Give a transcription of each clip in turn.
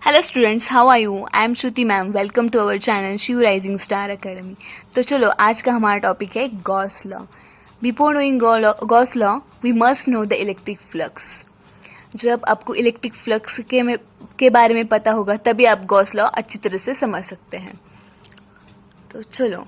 Hello students, how are you? I am Shruti ma'am. Welcome to our channel Shiv Rising Star Academy. तो चलो, आज का हमारा टॉपिक है Gauss law. Before knowing Gauss law we must know the electric flux. जब आपको electric flux के बारे में पता होगा तभी आप गॉस लॉ अच्छी तरह से समझ सकते हैं. तो चलो,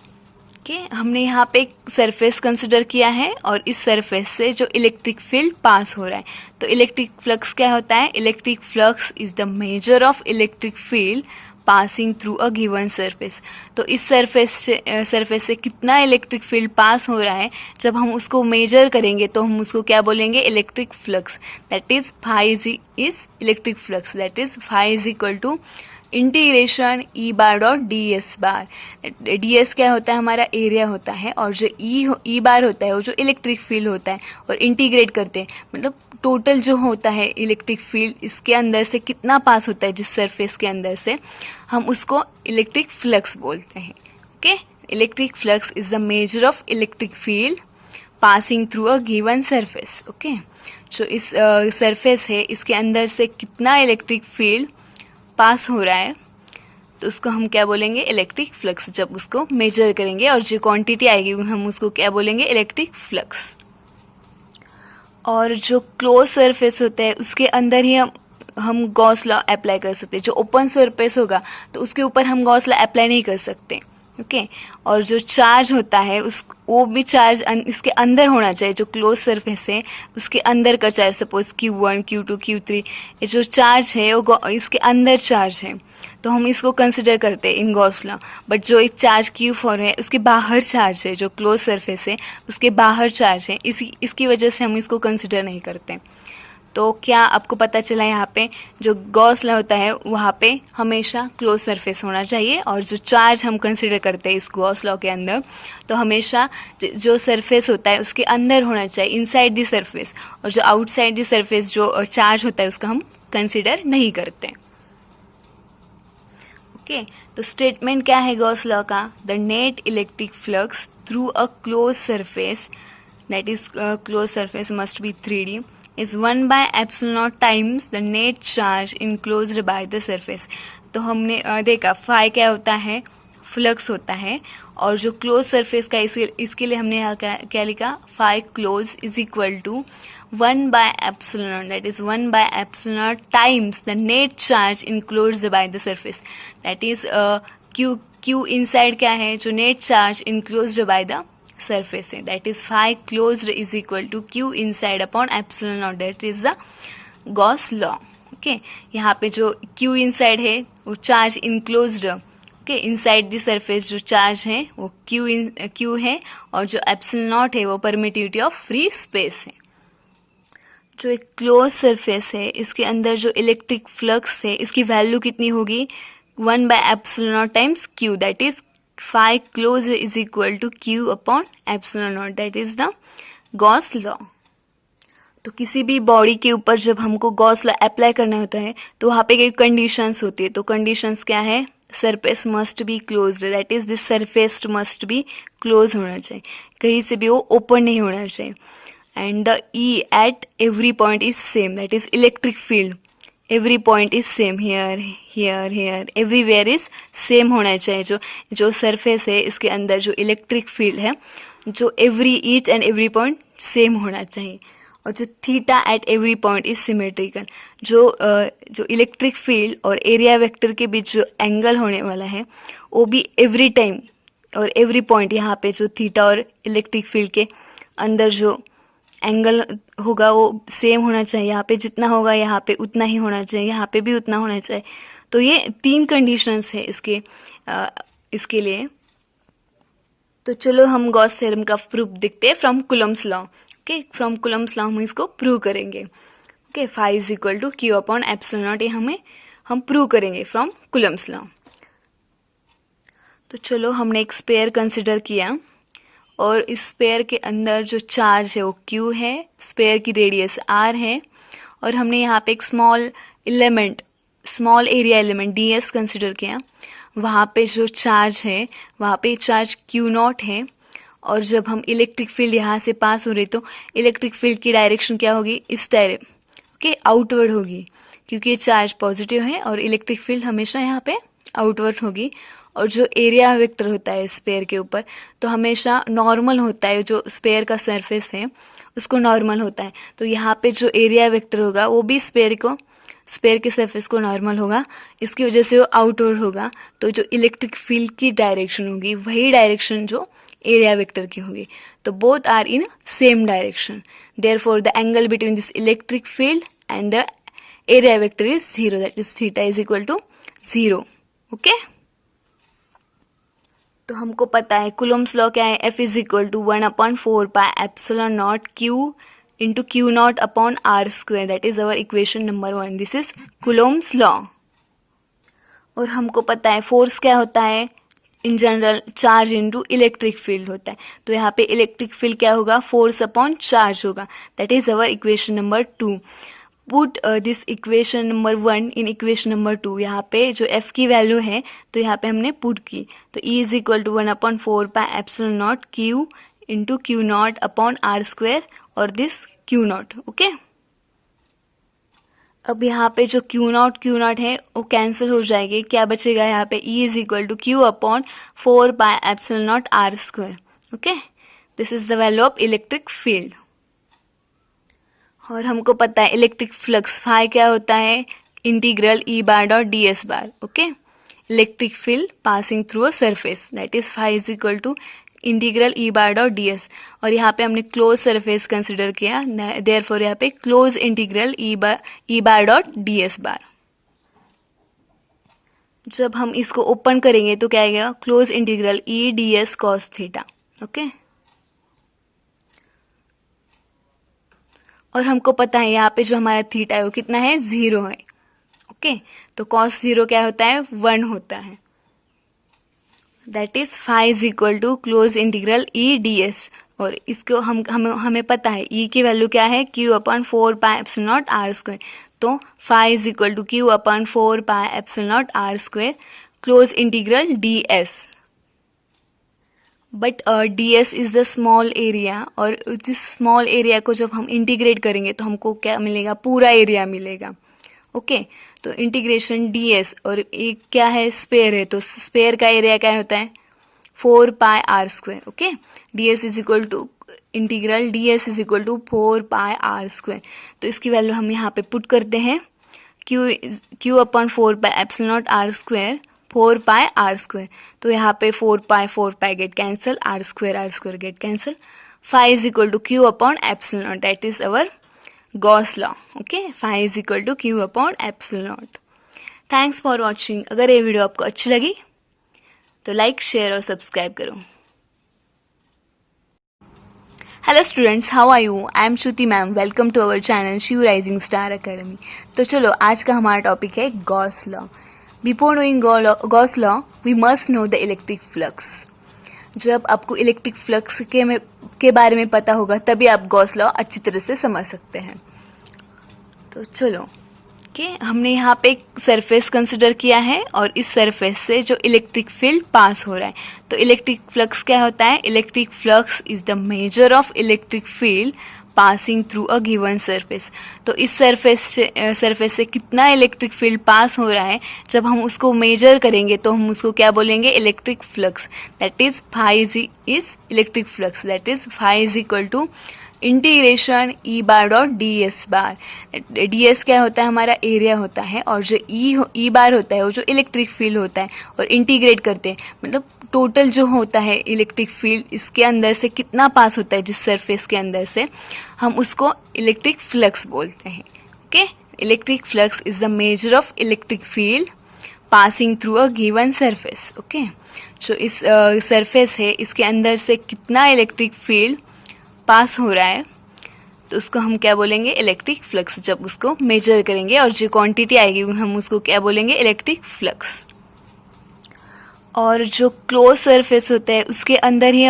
हमने यहाँ पे एक सरफेस कंसिडर किया है और इस सरफेस से जो इलेक्ट्रिक फील्ड पास हो रहा है. तो इलेक्ट्रिक फ्लक्स क्या होता है? Electric flux is the measure of electric field passing through a given surface. तो इस सरफेस से कितना इलेक्ट्रिक फील्ड पास हो रहा है, जब हम उसको मेजर करेंगे तो हम उसको क्या बोलेंगे? Electric flux. That is phi is electric flux. That is phi is equal to integration E bar dot D S bar. D S क्या होता है? हमारा एरिया होता है, और जो ई बार होता है वो जो इलेक्ट्रिक फील्ड होता है. और इंटीग्रेट करते हैं मतलब टोटल जो होता है इलेक्ट्रिक फील्ड इसके अंदर से कितना पास होता है जिस सरफेस के अंदर से, हम उसको इलेक्ट्रिक फ्लक्स बोलते हैं. Okay, electric flux is the measure of electric field passing through a given surface. Okay, जो इस सरफेस है इसके अंदर से कितना इलेक्ट्रिक फील्ड पास हो रहा है तो उसको हम क्या बोलेंगे? Electric flux. जब उसको मेजर करेंगे और जो क्वांटिटी आएगी हम उसको क्या बोलेंगे? Electric flux. और जो क्लोज सरफेस होता है उसके अंदर ही हम गॉस लॉ अप्लाई कर सकते हैं. जो ओपन सरफेस होगा तो उसके ऊपर हम गॉस लॉ अप्लाई नहीं कर सकते. ओके, और जो चार्ज होता है वो भी चार्ज इसके अंदर होना चाहिए. जो क्लोज सरफेस है उसके अंदर का charge, suppose Q1 Q2 Q3, ये जो चार्ज है वो इसके अंदर चार्ज है तो हम इसको कंसिडर करते हैं इन गॉस लॉ. बट जो एक चार्ज Q4 है उसके बाहर चार्ज है, जो क्लोज सरफेस है उसके बाहर चार्ज है, इसकी वजह से हम इसको कंसिडर नहीं करते. तो क्या आपको पता चला? यहाँ पे जो गॉस लॉ होता है वहाँ पे हमेशा क्लोज सरफेस होना चाहिए, और जो चार्ज हम कंसिडर करते हैं इस गॉस लॉ के अंदर तो हमेशा जो सरफेस होता है उसके अंदर होना चाहिए, इनसाइड दी सरफेस. और जो आउटसाइड दी सरफेस जो चार्ज होता है उसका हम कंसिडर नहीं करते. ओके, तो स्टेटमेंट क्या है गॉस लॉ का? The net electric flux through a close surface, that is close surface must be 3D, is 1 by epsilon naught times the net charge enclosed by the surface. तो हमने देखा phi क्या होता है? Flux होता है. और जो क्लोज सरफेस का इसके लिए हमने यहाँ क्या लिखा? Phi close is equal to 1 by epsilon naught, that is 1 by epsilon naught times the net charge enclosed by the surface. That is Q inside क्या है? जो net charge enclosed by the surface है. That is phi closed is equal to Q inside upon epsilon naught. That is the Gauss law. Okay, यहाँ पे जो Q inside है वो charge enclosed. Okay, inside the surface जो charge है वो Q है, और जो epsilon naught है वो परमिटिविटी ऑफ फ्री स्पेस है. जो एक क्लोज सरफेस है इसके अंदर जो इलेक्ट्रिक फ्लक्स है इसकी वैल्यू कितनी होगी? 1 by epsilon naught times Q. That is phi closed is equal to Q upon epsilon naught. That is the Gauss law. तो किसी भी बॉडी के ऊपर जब हमको गॉस लॉ अप्लाई करना होता है तो वहाँ पे कई कंडीशंस होती है. तो कंडीशंस क्या है? Surface must be closed, that is this surface must be close होना चाहिए, कहीं से भी वो ओपन नहीं होना चाहिए. And the E at every point is same, that is electric field. Every point is same, here, everywhere is same होना चाहिए. जो सरफेस है इसके अंदर जो इलेक्ट्रिक फील्ड है जो each and every point same होना चाहिए. और जो theta at every point is symmetrical. जो इलेक्ट्रिक फील्ड और एरिया वेक्टर के बीच जो एंगल होने वाला है वो भी एवरी टाइम और एवरी पॉइंट यहाँ पे जो थीटा और इलेक्ट्रिक फील्ड के अंदर जो एंगल होगा वो सेम होना चाहिए. यहाँ पे जितना होगा यहाँ पे उतना ही होना चाहिए, यहाँ पे भी उतना होना चाहिए. तो ये 3 कंडीशंस है इसके लिए. तो चलो हम गॉस थ्योरम का प्रूफ देखते हैं from Coulomb's law. Okay, from Coulomb's law हम इसको प्रूव करेंगे. Okay, phi is equal to Q upon epsilon not, ये हम प्रूव करेंगे फ्रॉम कुलम्स लॉ. तो चलो, हमने एक स्पेयर कंसिडर किया और इस स्पेयर के अंदर जो चार्ज है वो Q है, स्पेयर की रेडियस R है, और हमने यहाँ पे एक small area element ds consider किया. वहाँ पे जो चार्ज है वहाँ पे चार्ज Q0 है, और जब हम इलेक्ट्रिक फील्ड यहाँ से पास हो रही तो इलेक्ट्रिक फील्ड की डायरेक्शन क्या होगी? इस डायरेक्शन, ओके, आउटवर्ड होगी. क्योंकि ये चार्ज पॉजिटिव है और इलेक्ट्रिक फील्ड हमेशा यहाँ पे आउटवर्ड होगी। और जो एरिया वेक्टर होता है स्पेयर के ऊपर तो हमेशा नॉर्मल होता है, जो स्पेयर का सरफेस है उसको नॉर्मल होता है। तो यहाँ पे जो एरिया वेक्टर होगा वो भी स्पेयर के सरफेस को नॉर्मल होगा, इसकी वजह से वो आउटवर्ड होगा। तो जो इलेक्ट्रिक फील्ड की डायरेक्शन होगी वही डायरेक्शन जो एरिया वेक्टर की होगी। तो both are in same direction, therefore the angle between this electric field and the area vector is 0, that is theta is equal to 0। Okay, तो हमको पता है कूलम्ब्स लॉ क्या है, F is equal to 1/4 pi epsilon not Q into Q not upon R square, that is our equation number 1। This is Coulomb's law. और हमको पता है फोर्स क्या होता है, in general charge into electric field होता है। तो यहाँ पे इलेक्ट्रिक फील्ड क्या होगा, फोर्स अपॉन चार्ज होगा, that is our equation number 2। Put this equation number 1 in equation number 2। यहाँ पे जो F की वैल्यू है तो यहाँ पे हमने पुट की, तो E is equal to 1/4 pi epsilon not Q into Q not upon R square और दिस Q नॉट। ओके, अब यहाँ पे जो Q नॉट है वो कैंसिल हो जाएगी, क्या बचेगा यहाँ पे, E is equal to Q upon 4 pi epsilon not R square. Okay, this is the value of electric field. और हमको पता है इलेक्ट्रिक फ्लक्स फाई क्या होता है, integral E bar dot ds bar. Okay, electric field passing through a surface, that is phi is equal to integral E bar dot ds। और यहाँ पे हमने क्लोज सरफेस कंसिडर किया, देयरफॉर यहाँ पे close integral E bar dot ds bar. जब हम इसको ओपन करेंगे तो क्या आएगा, close integral E ds cos theta. Okay, और हमको पता है यहाँ पे जो हमारा थीटा है वो कितना है, 0 है। ओके, तो cos 0 क्या होता है, 1 होता है, that is phi is equal to close integral E ds। और इसको हमें पता है E की वैल्यू क्या है, Q upon 4 pi epsilon not R square. तो phi is equal to Q upon 4 pi epsilon not R square close integral ds। But ds is the small area, और जिस स्मॉल एरिया को जब हम integrate करेंगे तो हमको क्या मिलेगा, पूरा एरिया मिलेगा। ओके, तो इंटीग्रेशन ds, और एक क्या है, स्पेयर है, तो स्पेयर का एरिया क्या होता है, 4 pi R square. Okay, ds is equal to integral ds is equal to 4 pi R square. तो इसकी वैल्यू हम यहाँ पे पुट करते हैं, Q upon 4 pi epsilon not R square 4 pi R square. तो यहाँ पे 4 pi get cancel, R square get cancel. Phi is equal to Q upon epsilon naught, that is our Gauss law. Okay, phi is equal to Q upon epsilon naught. Thanks for watching. अगर ये video आपको अच्छी लगी तो like, share और subscribe करो। Hello students, how are you? I am Shruti ma'am, welcome to our channel Shiv Rising Star Academy. तो चलो, आज का हमारा टॉपिक है Gauss law. Before knowing Gauss law we must know the electric flux. जब आपको इलेक्ट्रिक फ्लक्स के बारे में पता होगा तभी आप गॉस लॉ अच्छी तरह से समझ सकते हैं। तो चलो, हमने यहाँ पे एक सरफेस कंसिडर किया है और इस सरफेस से जो इलेक्ट्रिक फील्ड पास हो रहा है, तो इलेक्ट्रिक फ्लक्स क्या होता है, electric flux is the measure of electric field passing through a given surface. तो इस सरफेस से कितना इलेक्ट्रिक फील्ड पास हो रहा है, जब हम उसको मेजर करेंगे तो हम उसको क्या बोलेंगे, electric flux. That is phi is electric flux, that is phi is equal to integration E bar dot ds bar. ds क्या होता है, हमारा एरिया होता है, और जो E बार होता है वो जो इलेक्ट्रिक फील्ड होता है। और इंटीग्रेट करते हैं मतलब टोटल जो होता है इलेक्ट्रिक फील्ड, इसके अंदर से कितना पास होता है जिस सरफेस के अंदर से, हम उसको इलेक्ट्रिक फ्लक्स बोलते हैं। Okay, electric flux is the measure of electric field passing through a given surface. Okay, जो इस सरफेस है इसके अंदर से कितना इलेक्ट्रिक फील्ड पास हो रहा है तो उसको हम क्या बोलेंगे, इलेक्ट्रिक फ्लक्स। जब उसको मेजर करेंगे और जो क्वांटिटी आएगी हम उसको क्या बोलेंगे, इलेक्ट्रिक फ्लक्स। और जो क्लोज सरफेस होता है उसके अंदर ही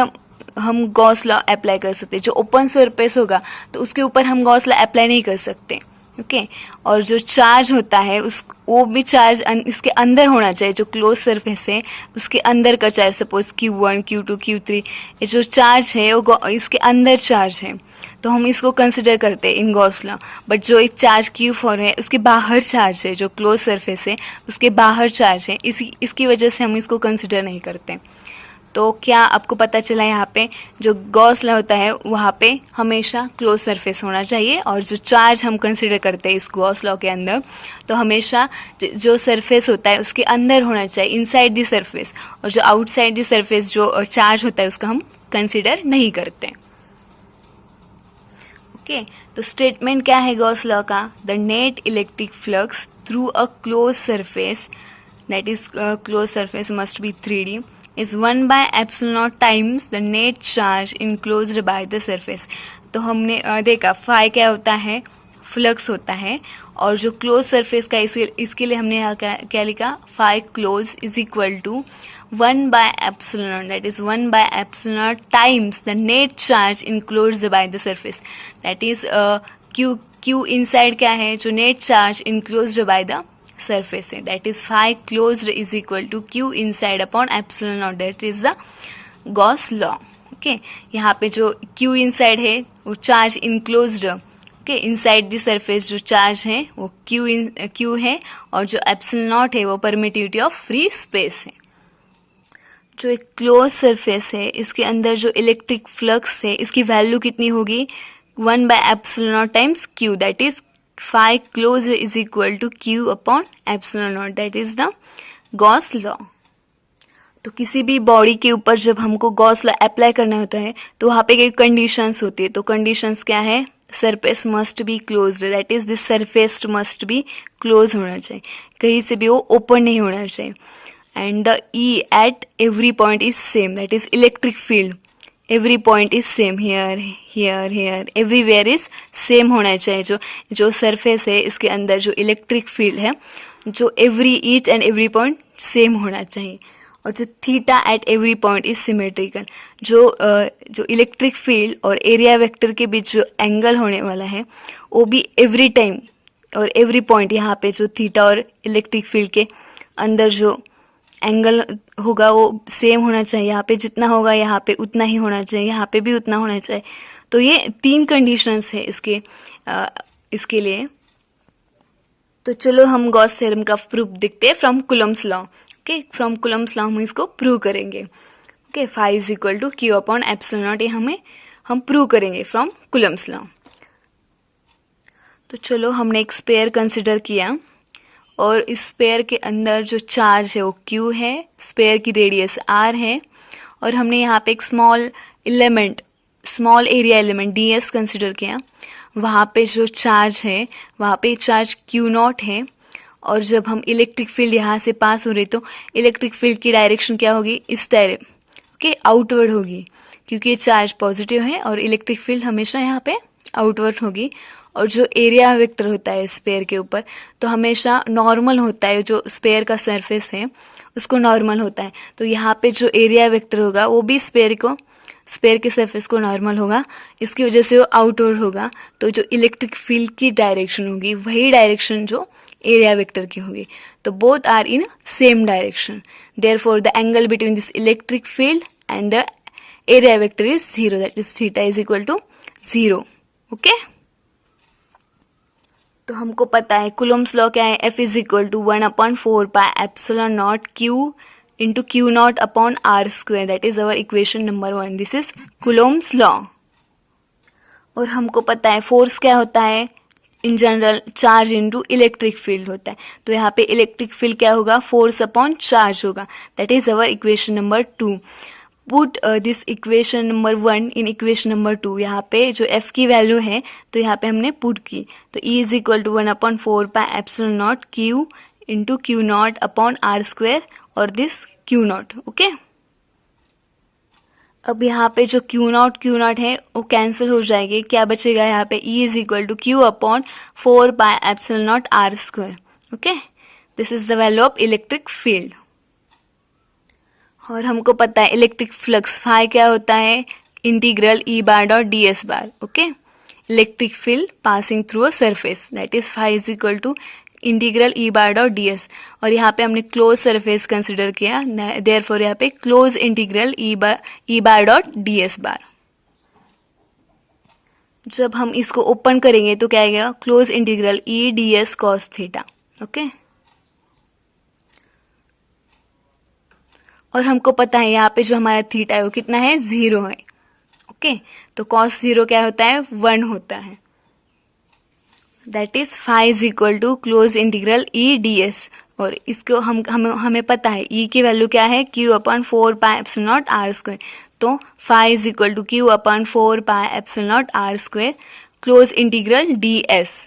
हम गॉस लॉ अप्लाई कर सकते हैं। जो ओपन सरफेस होगा तो उसके ऊपर हम गॉस लॉ अप्लाई नहीं कर सकते। ओके और जो चार्ज होता है उस वो भी चार्ज इसके अंदर होना चाहिए, जो क्लोज सरफेस है उसके अंदर का charge, suppose Q1 Q2 Q3, ये जो चार्ज है वो इसके अंदर चार्ज है, तो हम इसको कंसिडर करते हैं इन गॉस लॉ। बट जो एक चार्ज Q4 है उसके बाहर चार्ज है, जो क्लोज सरफेस है उसके बाहर चार्ज है, इसकी वजह से हम इसको कंसिडर नहीं करते। तो क्या आपको पता चला, यहाँ पे जो गॉस लॉ होता है वहाँ पे हमेशा क्लोज सरफेस होना चाहिए, और जो चार्ज हम कंसिडर करते हैं इस गॉस लॉ के अंदर, तो हमेशा जो सरफेस होता है उसके अंदर होना चाहिए, इनसाइड द सरफेस, और जो आउटसाइड द सरफेस जो चार्ज होता है उसका हम कंसिडर नहीं करते। ओके तो स्टेटमेंट क्या है गॉस लॉ का? The net electric flux through a close surface, that is close surface must be 3D, is 1 by epsilon naught times the net charge enclosed by the surface। तो हमने देखा phi क्या होता है, flux होता है, और जो क्लोज सरफेस का इसके लिए हमने यहाँ क्या लिखा, phi close is equal to 1 by epsilon naught, that is 1 by epsilon naught times the net charge enclosed by the surface, that is q inside क्या है, जो net charge enclosed by the surface है, that is phi closed is equal to q inside upon epsilon naught, that is the Gauss law। Okay यहाँ पे जो q inside है वो charge enclosed, okay inside the surface जो charge है वो q है, और जो epsilon naught है वो परमिटिविटी ऑफ फ्री स्पेस है। जो एक क्लोज सरफेस है इसके अंदर जो इलेक्ट्रिक फ्लक्स है इसकी वैल्यू कितनी होगी, 1 by epsilon naught times q, that is phi closed is equal to q upon epsilon naught, that is the Gauss law। तो किसी भी बॉडी के ऊपर जब हमको गॉस लॉ अप्लाई करना होता है तो वहाँ पे कई कंडीशंस होती है। तो कंडीशंस क्या है, surface must be closed, that is this surface must be close होना चाहिए, कहीं से भी वो ओपन नहीं होना चाहिए, and the E at every point is same, that is electric field every point is same, here everywhere is same होना चाहिए। जो सरफेस है इसके अंदर जो इलेक्ट्रिक फील्ड है जो each and every point same होना चाहिए, और जो theta at every point is symmetrical, जो इलेक्ट्रिक फील्ड और एरिया वेक्टर के बीच जो एंगल होने वाला है वो भी एवरी टाइम और एवरी पॉइंट, यहाँ पे जो थीटा और इलेक्ट्रिक फील्ड के अंदर जो एंगल होगा वो सेम होना चाहिए, यहाँ पे जितना होगा यहाँ पे उतना ही होना चाहिए, यहाँ पे भी उतना होना चाहिए। तो ये 3 कंडीशंस है इसके लिए। तो चलो हम गॉस थ्योरम का प्रूफ देखते हैं from Coulomb's law. Okay from Coulomb's law हम इसको प्रूव करेंगे। Okay phi is equal to Q upon epsilon not, ये हम प्रूव करेंगे फ्रॉम कुलम्स लॉ। तो चलो हमने एक स्पेयर कंसिडर किया, और इस स्पेयर के अंदर जो चार्ज है वो Q है, स्पेयर की रेडियस R है, और हमने यहाँ पे एक small area element ds consider किया। वहाँ पे जो चार्ज है वहाँ पे चार्ज Q0 है, और जब हम इलेक्ट्रिक फील्ड यहाँ से पास हो रही तो इलेक्ट्रिक फील्ड की डायरेक्शन क्या होगी, इस डायरेक्शन ओके आउटवर्ड होगी, क्योंकि ये चार्ज पॉजिटिव है और इलेक्ट्रिक फील्ड हमेशा यहाँ पे आउटवर्ड होगी। और जो एरिया वेक्टर होता है स्पेयर के ऊपर तो हमेशा नॉर्मल होता है, जो स्पेयर का सरफेस है उसको नॉर्मल होता है, तो यहाँ पे जो एरिया वेक्टर होगा वो भी स्पेयर के सरफेस को नॉर्मल होगा, इसकी वजह से वो आउटवर्ड होगा। तो जो इलेक्ट्रिक फील्ड की डायरेक्शन होगी वही डायरेक्शन जो एरिया वेक्टर की होगी, तो both are in same direction, therefore the angle between this electric field and the area vector is 0, that is theta is equal to 0। Okay तो हमको पता है कुलम्स लॉ क्या है, F is equal to 1/4 pi epsilon not Q into Q0 upon R square, that is our equation number 1, this is Coulomb's law. और हमको पता है फोर्स क्या होता है, in general charge into electric field होता है, तो यहाँ पे इलेक्ट्रिक फील्ड क्या होगा, फोर्स अपॉन चार्ज होगा, that is our equation number 2। Put this equation number 1 in equation number 2, यहाँ पे जो F की वैल्यू है तो यहाँ पे हमने पुट की, तो E is equal to 1/4 pi epsilon not Q into Q0 upon R square, और दिस Q0। ओके अब यहाँ पे जो Q0 है वो कैंसिल हो जाएगी, क्या बचेगा यहाँ पे, E is equal to Q upon 4 pi epsilon not R square. Okay this is the value of electric field. और हमको पता है इलेक्ट्रिक फ्लक्स फाई क्या होता है, integral E bar dot ds bar. Okay electric field passing through a surface, that is phi is equal to integral E bar dot D S. और यहाँ पे हमने क्लोज सरफेस कंसिडर किया, therefore यहाँ पे close integral E bar dot D S bar. जब हम इसको ओपन करेंगे तो क्या आएगा, close integral E D S cos theta. Okay, और हमको पता है यहाँ पे जो हमारा थीटा है वो कितना है, 0 है। ओके, तो कॉस 0 क्या होता है, 1 होता है। That is phi is equal to close integral E D S. और इसको हमें पता है ई की वैल्यू क्या है, Q upon 4 pi epsilon naught R square. तो phi is equal to Q upon 4 pi epsilon naught R square close integral D S.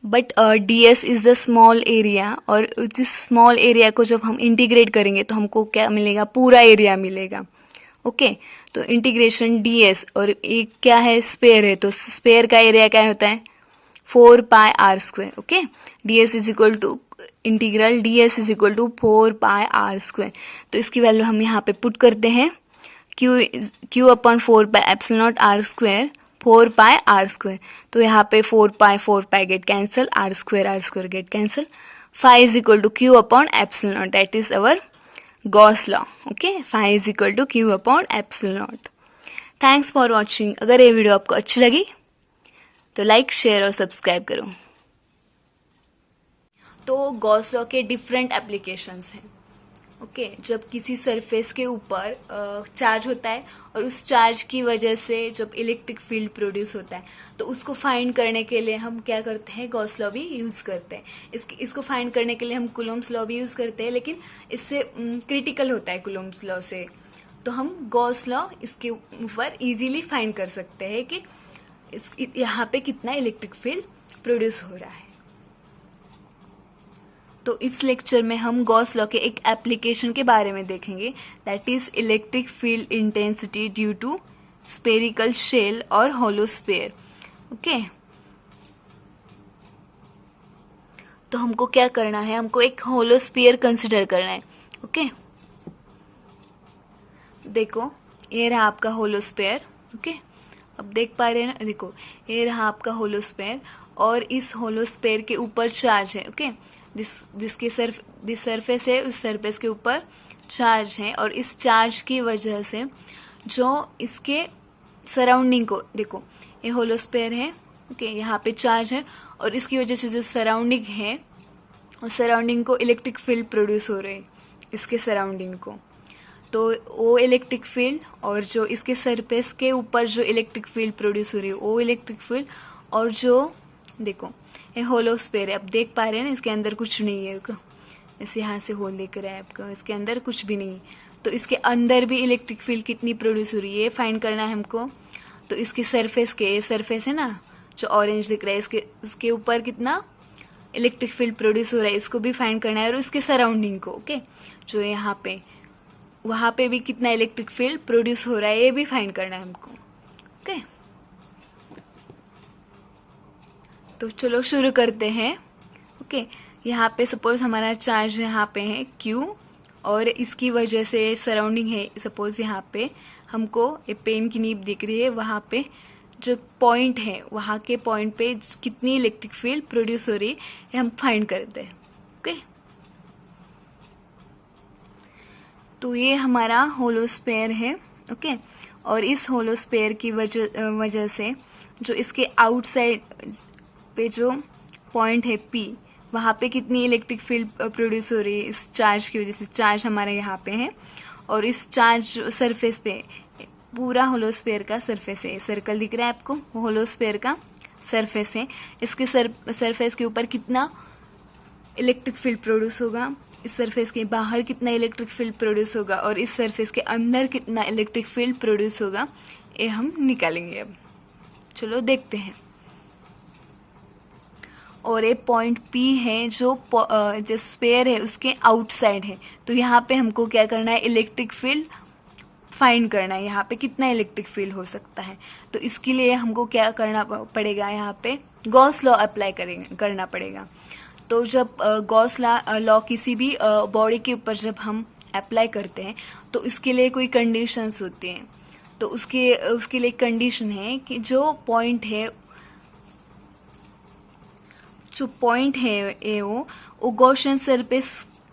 But D S is the small area, और इस स्मॉल एरिया को जब हम integrate करेंगे तो हमको क्या मिलेगा, पूरा एरिया मिलेगा। ओके, तो इंटीग्रेशन डी एस, और एक क्या है, स्पेयर है, तो स्पेयर का एरिया क्या होता है, 4 pi R square. Okay, D S is equal to integral D S is equal to 4 pi R square. तो इसकी वैल्यू हम यहाँ पे पुट करते हैं, Q upon 4 pi epsilon naught R square 4 pi R square. तो यहाँ पे 4 pi get cancel, R square get cancel. Phi is equal to Q upon epsilon naught, that is our Gauss law. Okay, phi is equal to Q upon epsilon naught. Thanks for watching. अगर ये video आपको अच्छी लगी तो like, share और subscribe करो। तो Gauss law के डिफरेंट एप्लीकेशंस हैं। ओके, जब किसी सरफेस के ऊपर चार्ज होता है और उस चार्ज की वजह से जब इलेक्ट्रिक फील्ड प्रोड्यूस होता है, तो उसको फाइंड करने के लिए हम क्या करते हैं, गॉस लॉ भी यूज करते हैं। इसको फाइंड करने के लिए हम कूलम्ब्स लॉ भी यूज करते हैं, लेकिन इससे क्रिटिकल होता है कूलम्ब्स लॉ से। तो हम गॉस लॉ इसके ऊपर इजीली फाइंड कर सकते हैं कि यहाँ पे कितना इलेक्ट्रिक फील्ड प्रोड्यूस हो रहा है। तो इस लेक्चर में हम गॉस लॉ के एक एप्लीकेशन के बारे में देखेंगे, that is electric field intensity due to spherical shell और होलो स्पेयर। ओके, तो हमको क्या करना है, हमको एक होलो स्पेयर कंसिडर करना है। ओके, देखो ये रहा आपका होलो स्पेयर। ओके, अब देख पा रहे हैं ना, देखो ये रहा आपका होलो स्पेयर, और इस होलो स्पेयर के ऊपर चार्ज है। ओके, दिस सरफेस है, उस सरफेस के ऊपर चार्ज है, और इस चार्ज की वजह से जो इसके सराउंडिंग को, देखो ये होलो स्पेयर है। ओके, यहाँ पे चार्ज है, और इसकी वजह से जो सराउंडिंग है, उस सराउंडिंग को इलेक्ट्रिक फील्ड प्रोड्यूस हो रहे हैं, इसके सराउंडिंग को। तो वो इलेक्ट्रिक फील्ड और जो इसके सरफेस के ऊपर जो इलेक्ट्रिक फील्ड प्रोड्यूस हो रही है, वो इलेक्ट्रिक फील्ड, और जो देखो ये होलो स्पेयर है, अब देख पा रहे हैं ना, इसके अंदर कुछ नहीं है। ऐसे यहाँ से होल लेकर आए आपका, इसके अंदर कुछ भी नहीं है। तो इसके अंदर भी इलेक्ट्रिक फील्ड कितनी प्रोड्यूस हो रही है, ये फाइंड करना है हमको। तो इसके सरफेस के, ये सरफेस है ना जो ऑरेंज दिख रहा है, उसके ऊपर कितना इलेक्ट्रिक फील्ड प्रोड्यूस हो रहा है, इसको भी फाइंड करना है, और इसके सराउंडिंग को। ओके, जो यहाँ पे, वहां पे भी कितना इलेक्ट्रिक फील्ड प्रोड्यूस हो रहा है, ये भी फाइंड करना है हमको। ओके, तो चलो शुरू करते हैं। ओके, यहाँ पे सपोज हमारा चार्ज यहाँ पे है Q, और इसकी वजह से सराउंडिंग है, सपोज यहाँ पे हमको ये पेन की नीब दिख रही है, वहाँ पे जो पॉइंट है, वहाँ के पॉइंट पे कितनी इलेक्ट्रिक फील्ड प्रोड्यूस हो रही है, ये हम फाइंड करते हैं। ओके, तो ये हमारा होलो स्पेयर है। ओके, और इस होलो स्पेयर की वजह से जो इसके आउटसाइड पे जो पॉइंट है P, वहाँ पे कितनी इलेक्ट्रिक फील्ड प्रोड्यूस हो रही है इस चार्ज की वजह से। चार्ज हमारे यहाँ पे है, और इस चार्ज सरफेस पे, पूरा होलो स्पेयर का सरफेस है, सर्कल दिख रहा है आपको, होलो स्पेयर का सरफेस है। इसके सरफेस के ऊपर कितना इलेक्ट्रिक फील्ड प्रोड्यूस होगा, इस सरफेस के बाहर कितना इलेक्ट्रिक फील्ड प्रोड्यूस होगा, और इस सरफेस के अंदर कितना इलेक्ट्रिक फील्ड प्रोड्यूस होगा, ये हम निकालेंगे। अब चलो देखते हैं। और ये पॉइंट P है जो स्पेयर है उसके आउटसाइड है। तो यहाँ पे हमको क्या करना है, इलेक्ट्रिक फील्ड फाइंड करना है, यहाँ पे कितना इलेक्ट्रिक फील्ड हो सकता है। तो इसके लिए हमको क्या करना पड़ेगा, यहाँ पे गॉस लॉ अप्लाई करना पड़ेगा। तो जब गॉस लॉ किसी भी बॉडी के ऊपर जब हम अप्लाई करते हैं, तो इसके लिए कोई कंडीशंस होती हैं। तो उसके लिए कंडीशन है कि जो पॉइंट है वो गॉसियन सरफेस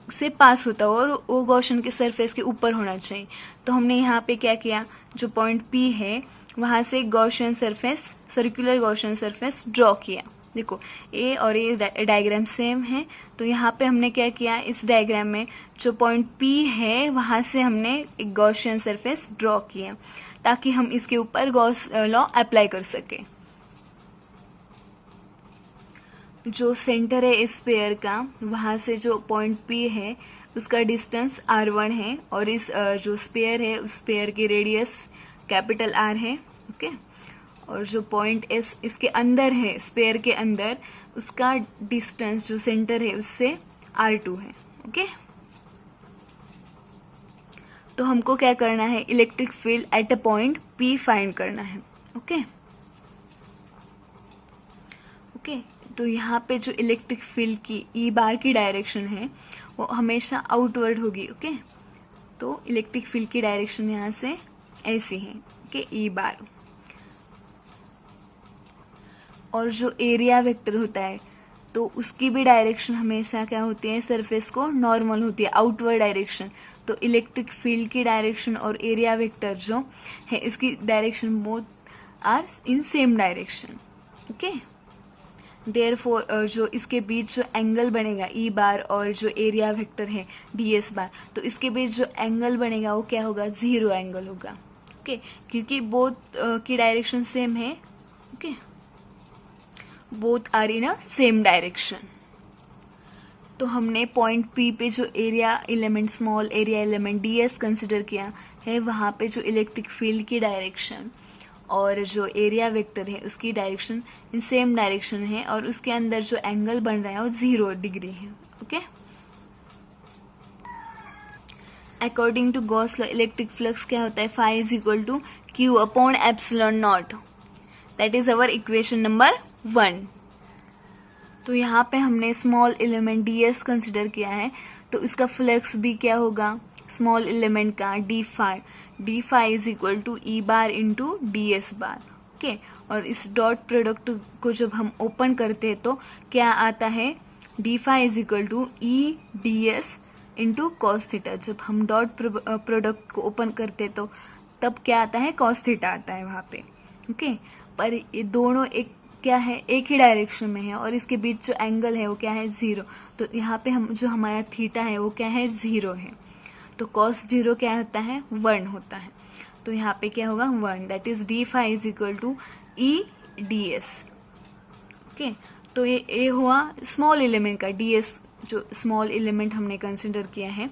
से पास होता हो और वो गॉसियन के सरफेस के ऊपर होना चाहिए। तो हमने यहाँ पे क्या किया, जो पॉइंट P है वहाँ से Gaussian surface, circular Gaussian surface draw किया। देखो ए और ये डायग्राम सेम है, तो यहाँ पे हमने क्या किया, इस डायग्राम में जो पॉइंट P है वहाँ से हमने एक गॉसियन सरफेस ड्रॉ किया ताकि हम इसके ऊपर गॉस लॉ अप्लाई कर सके। जो सेंटर है इस स्फीयर का, वहाँ से जो पॉइंट P है उसका डिस्टेंस R1 है और इस जो स्फीयर है उस स्फीयर की रेडियस कैपिटल R है। ओके, और जो पॉइंट S इसके अंदर है, स्फीयर के अंदर, उसका डिस्टेंस जो सेंटर है उससे R2 है। ओके, तो हमको क्या करना है, electric field at a point P find करना है। ओके ओके, तो यहाँ पे जो इलेक्ट्रिक फील्ड की ई बार की डायरेक्शन है वो हमेशा आउटवर्ड होगी। ओके, तो इलेक्ट्रिक फील्ड की डायरेक्शन यहाँ से ऐसी है। ओके, ई बार। और जो एरिया वेक्टर होता है तो उसकी भी डायरेक्शन हमेशा क्या होती है, सरफेस को नॉर्मल होती है, आउटवर्ड डायरेक्शन। तो इलेक्ट्रिक फील्ड की डायरेक्शन और एरिया वेक्टर जो है इसकी direction both are in same direction. Okay, therefore जो इसके बीच जो एंगल बनेगा ई बार और जो एरिया वेक्टर है ds बार, तो इसके बीच जो एंगल बनेगा वो क्या होगा, 0 एंगल होगा। ओके, क्योंकि बोथ की डायरेक्शन सेम है। Okay, both are in a same direction. तो हमने पॉइंट P पे जो area element, small area element ds consider किया है, वहां पे जो इलेक्ट्रिक फील्ड की डायरेक्शन और जो एरिया वेक्टर है उसकी डायरेक्शन इन सेम डायरेक्शन है और उसके अंदर जो एंगल बन रहा है वो 0 डिग्री है। Okay, according to Gauss law electric flux क्या होता है, phi is equal to Q upon epsilon naught. That is our equation number 1। तो यहाँ पे हमने स्मॉल एलिमेंट ds कंसिडर किया है, तो इसका फ्लक्स भी क्या होगा, स्मॉल एलिमेंट का D phi is equal to E bar into ds bar. Okay, और इस डॉट प्रोडक्ट को जब हम ओपन करते हैं तो क्या आता है, D phi is equal to E ds into cos theta. जब हम डॉट प्रोडक्ट को ओपन करते हैं तो तब क्या आता है, कॉस थीटा आता है वहाँ पे। ओके, पर ये दोनों क्या है, एक ही डायरेक्शन में है और इसके बीच जो एंगल है वो क्या है, 0। तो यहाँ पे हम जो हमारा थीटा है वो क्या है, 0 है। तो cos 0 क्या होता है, 1 होता है। तो यहाँ पे क्या होगा, 1। That is D phi is equal to E ds। Okay, तो ये हुआ स्मॉल एलिमेंट का ds, जो स्मॉल एलिमेंट हमने कंसिडर किया है।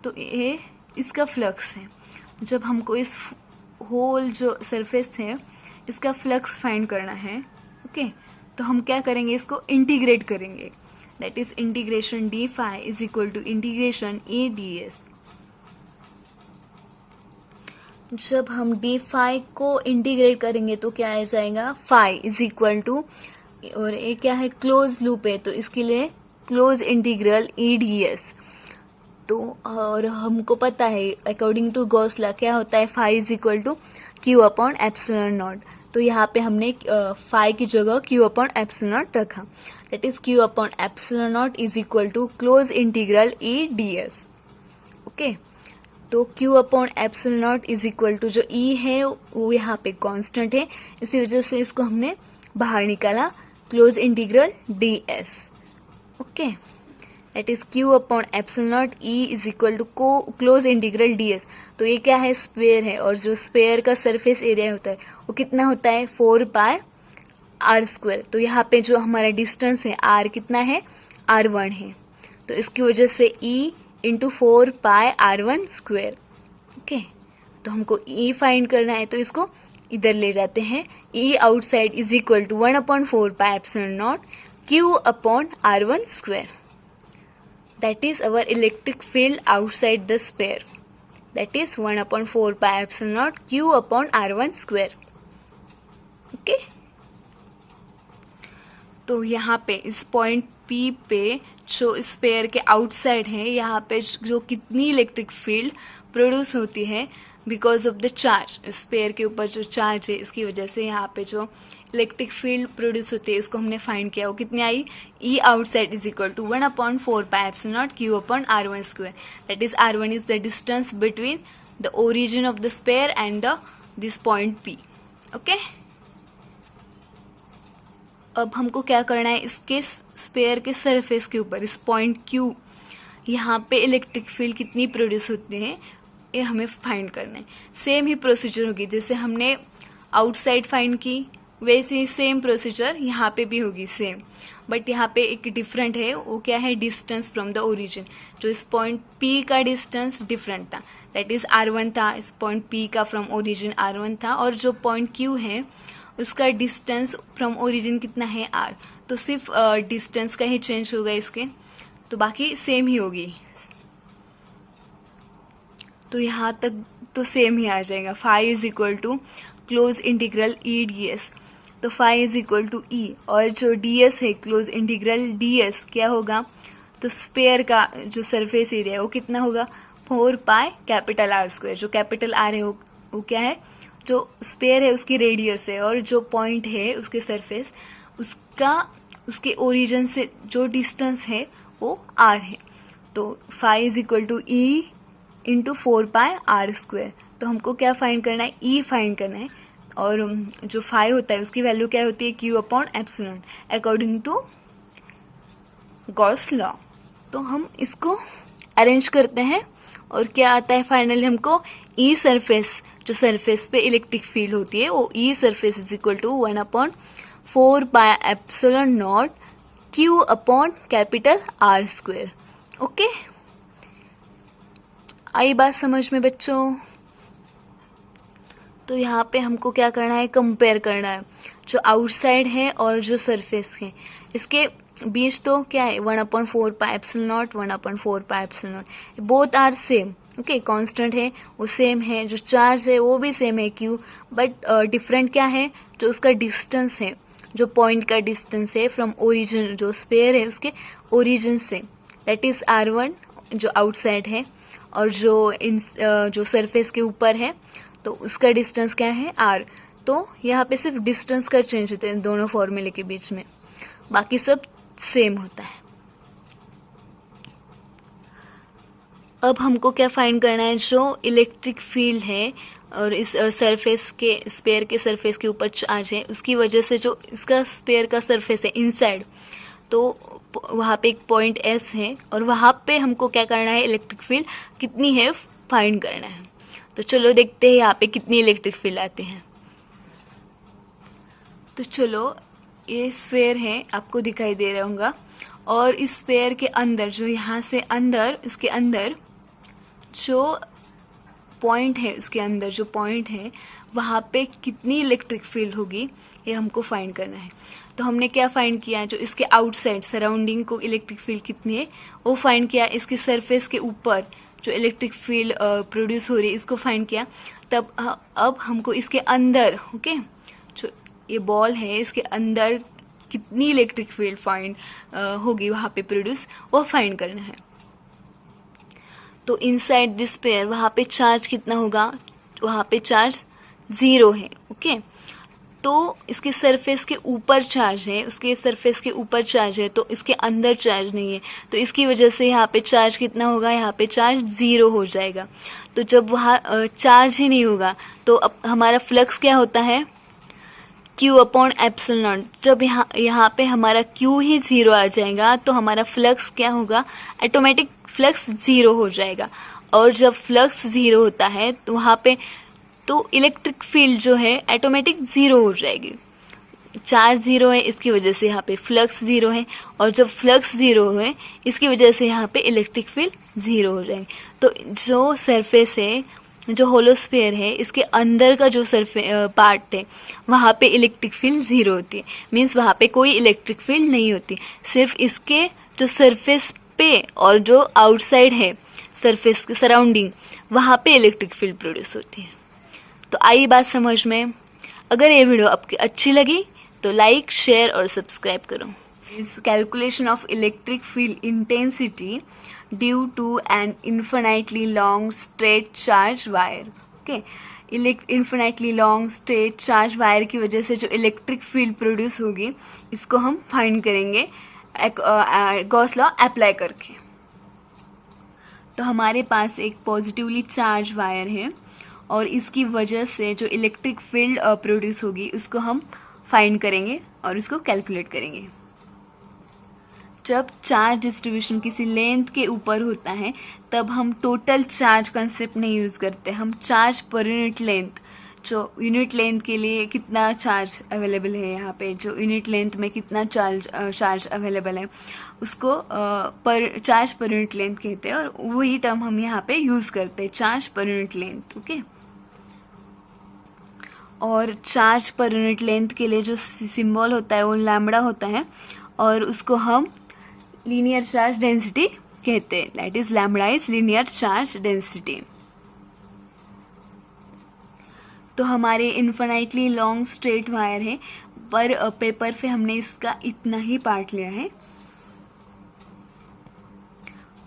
तो ये इसका फ्लक्स है। जब हमको इस होल जो सरफेस है इसका फ्लक्स फाइंड करना है, ओके, तो हम क्या करेंगे, इसको इंटीग्रेट करेंगे। That is integration D phi is equal to integration A ds। जब हम डी फाई को इंटीग्रेट करेंगे तो क्या आ जाएगा, फाई इज इक्वल टू, और ये क्या है, क्लोज लूप है तो इसके लिए क्लोज इंटीग्रल ई ds। तो और हमको पता है अकॉर्डिंग टू गॉस लॉ क्या होता है, phi is equal to Q upon epsilon naught. तो यहाँ पे हमने फाई की जगह क्यू अपॉन एप्सिलॉन नॉट रखा। That is Q upon epsilon naught is equal to close integral E ds। Okay, तो Q upon epsilon naught is equal to जो E है वो यहाँ पे कांस्टेंट है, इसी वजह से इसको हमने बाहर निकाला, close integral ds। Okay, that is Q upon epsilon naught E is equal to close integral ds। तो ये क्या है, स्क्वायर है, और जो स्क्वायर का सरफेस एरिया होता है वो कितना होता है, 4 पाई r स्क्वायर। तो यहाँ पे जो हमारा डिस्टेंस है r कितना है, r1 है। तो इसकी वजह से e इंटू 4 पाई r1 स्क्वायर। ओके, तो हमको e फाइंड करना है तो इसको इधर ले जाते हैं। e outside is equal to 1/4 pi epsilon not q upon r1 square. That is our electric field outside the sphere. That is 1/4 pi epsilon naught q upon r1 square. Okay? तो यहाँ पे इस पॉइंट P पे जो sphere के outside है, यहाँ पे जो कितनी इलेक्ट्रिक फील्ड प्रोड्यूस होती है because of the charge, sphere के ऊपर जो चार्ज है इसकी वजह से यहाँ पे जो इलेक्ट्रिक फील्ड प्रोड्यूस होती है इसको हमने फाइंड किया, वो कितनी आई, E outside is equal to 1/4πε0 Q/r1². That is r1 is the distance between the origin of the sphere and this point P. Okay, अब हमको क्या करना है, इसके स्पेयर के सरफेस के ऊपर इस पॉइंट Q यहाँ पे इलेक्ट्रिक फील्ड कितनी प्रोड्यूस होती है ये हमें फाइंड करना है. सेम ही प्रोसीजर होगी जैसे हमने आउटसाइड फाइंड की, वैसे ही सेम प्रोसीजर यहाँ पे भी होगी सेम, बट यहाँ पे एक डिफरेंट है. वो क्या है, डिस्टेंस फ्रॉम द ओरिजिन. जो इस पॉइंट P का डिस्टेंस डिफरेंट था, दैट इज r1 था. इस पॉइंट P का फ्रॉम ओरिजिन r1 था, और जो पॉइंट Q है उसका डिस्टेंस फ्रॉम ओरिजिन कितना है, r. तो सिर्फ डिस्टेंस का ही चेंज होगा इसके, तो बाकी सेम ही होगी. तो यहाँ तक तो सेम ही आ जाएगा. Phi is equal to close integral E/ds. तो phi is equal to E, और जो ds है क्लोज इंटीग्रल ds क्या होगा, तो स्पेयर का जो सरफेस एरिया है वो कितना होगा, 4πR². जो कैपिटल R है वो क्या है, जो स्पेयर है उसकी रेडियस है, और जो पॉइंट है उसके सरफेस उसके ओरिजिन से जो डिस्टेंस है वो r है. तो phi is equal to E into 4πR². तो हमको क्या फाइंड करना है, E फाइंड करना है, और जो फाई होता है उसकी वैल्यू क्या होती है, Q/ε according to Gauss law. तो हम इसको अरेंज करते हैं और क्या आता है फाइनली हमको, E सरफेस, जो सरफेस पे इलेक्ट्रिक फील्ड होती है वो E surface is equal to 1/4πε0 Q/R². Okay, आई बात समझ में बच्चों. तो यहाँ पे हमको क्या करना है, कंपेयर करना है जो आउटसाइड है और जो सरफेस है, इसके बीच तो क्या है 1/4πε0 1/4πε0, both are same. Okay, constant है वो सेम है, जो चार्ज है वो भी सेम है Q, बट डिफरेंट क्या है, जो उसका डिस्टेंस है, जो पॉइंट का डिस्टेंस है फ्रॉम ओरिजिन, जो स्पेयर है उसके ओरिजिन से, दैट इज r1 जो आउटसाइड है, और जो सरफेस के ऊपर है तो उसका डिस्टेंस क्या है, r. तो यहाँ पे सिर्फ डिस्टेंस का चेंज होता है दोनों फॉर्मूले के बीच में, बाकी सब सेम होता है. अब हमको क्या फाइंड करना है, जो इलेक्ट्रिक फील्ड है और इस सरफेस के स्पेयर के सरफेस के ऊपर चार्ज है, उसकी वजह से जो इसका स्पेयर का सरफेस है इनसाइड, तो वहाँ पे एक पॉइंट S है, और वहाँ पे हमको क्या करना है, इलेक्ट्रिक फील्ड कितनी है फाइंड करना है. तो चलो देखते हैं यहाँ पे कितनी इलेक्ट्रिक फील्ड आते हैं. तो चलो, ये स्फेयर है, आपको दिखाई दे रहा होगा, और इस स्फेयर के अंदर, जो यहाँ से अंदर, इसके अंदर जो पॉइंट है, उसके अंदर जो पॉइंट है वहाँ पे कितनी इलेक्ट्रिक फील्ड होगी ये हमको फाइंड करना है. तो हमने क्या फाइंड किया, जो इसके आउटसाइड सराउंडिंग को इलेक्ट्रिक फील्ड कितनी है वो फाइंड किया. इसके सरफेस के ऊपर जो इलेक्ट्रिक फील्ड प्रोड्यूस हो रही है इसको फाइंड किया. तब अब हमको इसके अंदर, ओके, जो ये बॉल है इसके अंदर कितनी इलेक्ट्रिक फील्ड फाइंड होगी वहाँ पे प्रोड्यूस, वो फाइंड करना है. तो इनसाइड दिस पेयर वहाँ पे चार्ज कितना होगा, वहाँ पे चार्ज 0 है. ओके, तो इसके सरफेस के ऊपर चार्ज है, उसके सरफेस के ऊपर चार्ज है, तो इसके अंदर चार्ज नहीं है, तो इसकी वजह से यहाँ पे चार्ज कितना होगा, यहाँ पे चार्ज 0 हो जाएगा. तो जब वहाँ चार्ज ही नहीं होगा तो अब हमारा फ्लक्स क्या होता है, Q/ε0. जब यहाँ पे हमारा Q ही 0 आ जाएगा तो हमारा फ्लक्स क्या होगा, ऑटोमेटिक फ्लक्स 0 हो जाएगा. और जब फ्लक्स 0 होता है तो वहाँ पे तो इलेक्ट्रिक फील्ड जो है ऑटोमेटिक 0 हो जाएगी. चार्ज 0 है, इसकी वजह से यहाँ पे फ्लक्स 0 है, और जब फ्लक्स 0 है इसकी वजह से यहाँ पे इलेक्ट्रिक फील्ड 0 हो जाएगी. तो जो सरफेस है, जो होलोस्फेयर है, इसके अंदर का जो पार्ट है वहाँ पे इलेक्ट्रिक फील्ड 0 होती है. मीन्स वहाँ पे कोई इलेक्ट्रिक फील्ड नहीं होती, सिर्फ इसके जो सरफेस पे और जो आउटसाइड है सरफेस के सराउंडिंग वहाँ पे इलेक्ट्रिक फील्ड प्रोड्यूस होती है. तो आई बात समझ में. अगर ये वीडियो आपकी अच्छी लगी तो लाइक, शेयर और सब्सक्राइब करो. इस calculation of electric field intensity due to an infinitely long straight charge wire. Okay. Infinitely long straight charge wire की वजह से जो इलेक्ट्रिक फील्ड प्रोड्यूस होगी इसको हम फाइंड करेंगे गॉस लॉ अप्लाई करके। तो हमारे पास एक पॉजिटिवली चार्ज वायर है और इसकी वजह से जो इलेक्ट्रिक फील्ड प्रोड्यूस होगी उसको हम फाइंड करेंगे और उसको कैलकुलेट करेंगे। जब चार्ज डिस्ट्रीब्यूशन किसी लेंथ के ऊपर होता है तब हम टोटल चार्ज कंसेप्ट नहीं यूज करते, हम चार्ज पर यूनिट लेंथ, जो यूनिट लेंथ के लिए कितना चार्ज अवेलेबल है, यहाँ पे जो यूनिट लेंथ में कितना चार्ज अवेलेबल है उसको पर चार्ज पर यूनिट लेंथ कहते हैं और वही टर्म हम यहाँ पे यूज करते हैं, charge per unit length. Okay. और चार्ज पर यूनिट लेंथ के लिए जो सिंबल होता है वो लैम्बडा होता है और उसको हम लीनियर चार्ज डेंसिटी कहते हैं, that is lambda is linear charge density. तो हमारे इन्फिनाइटली लॉन्ग स्ट्रेट वायर है पर पेपर पे हमने इसका इतना ही पार्ट लिया है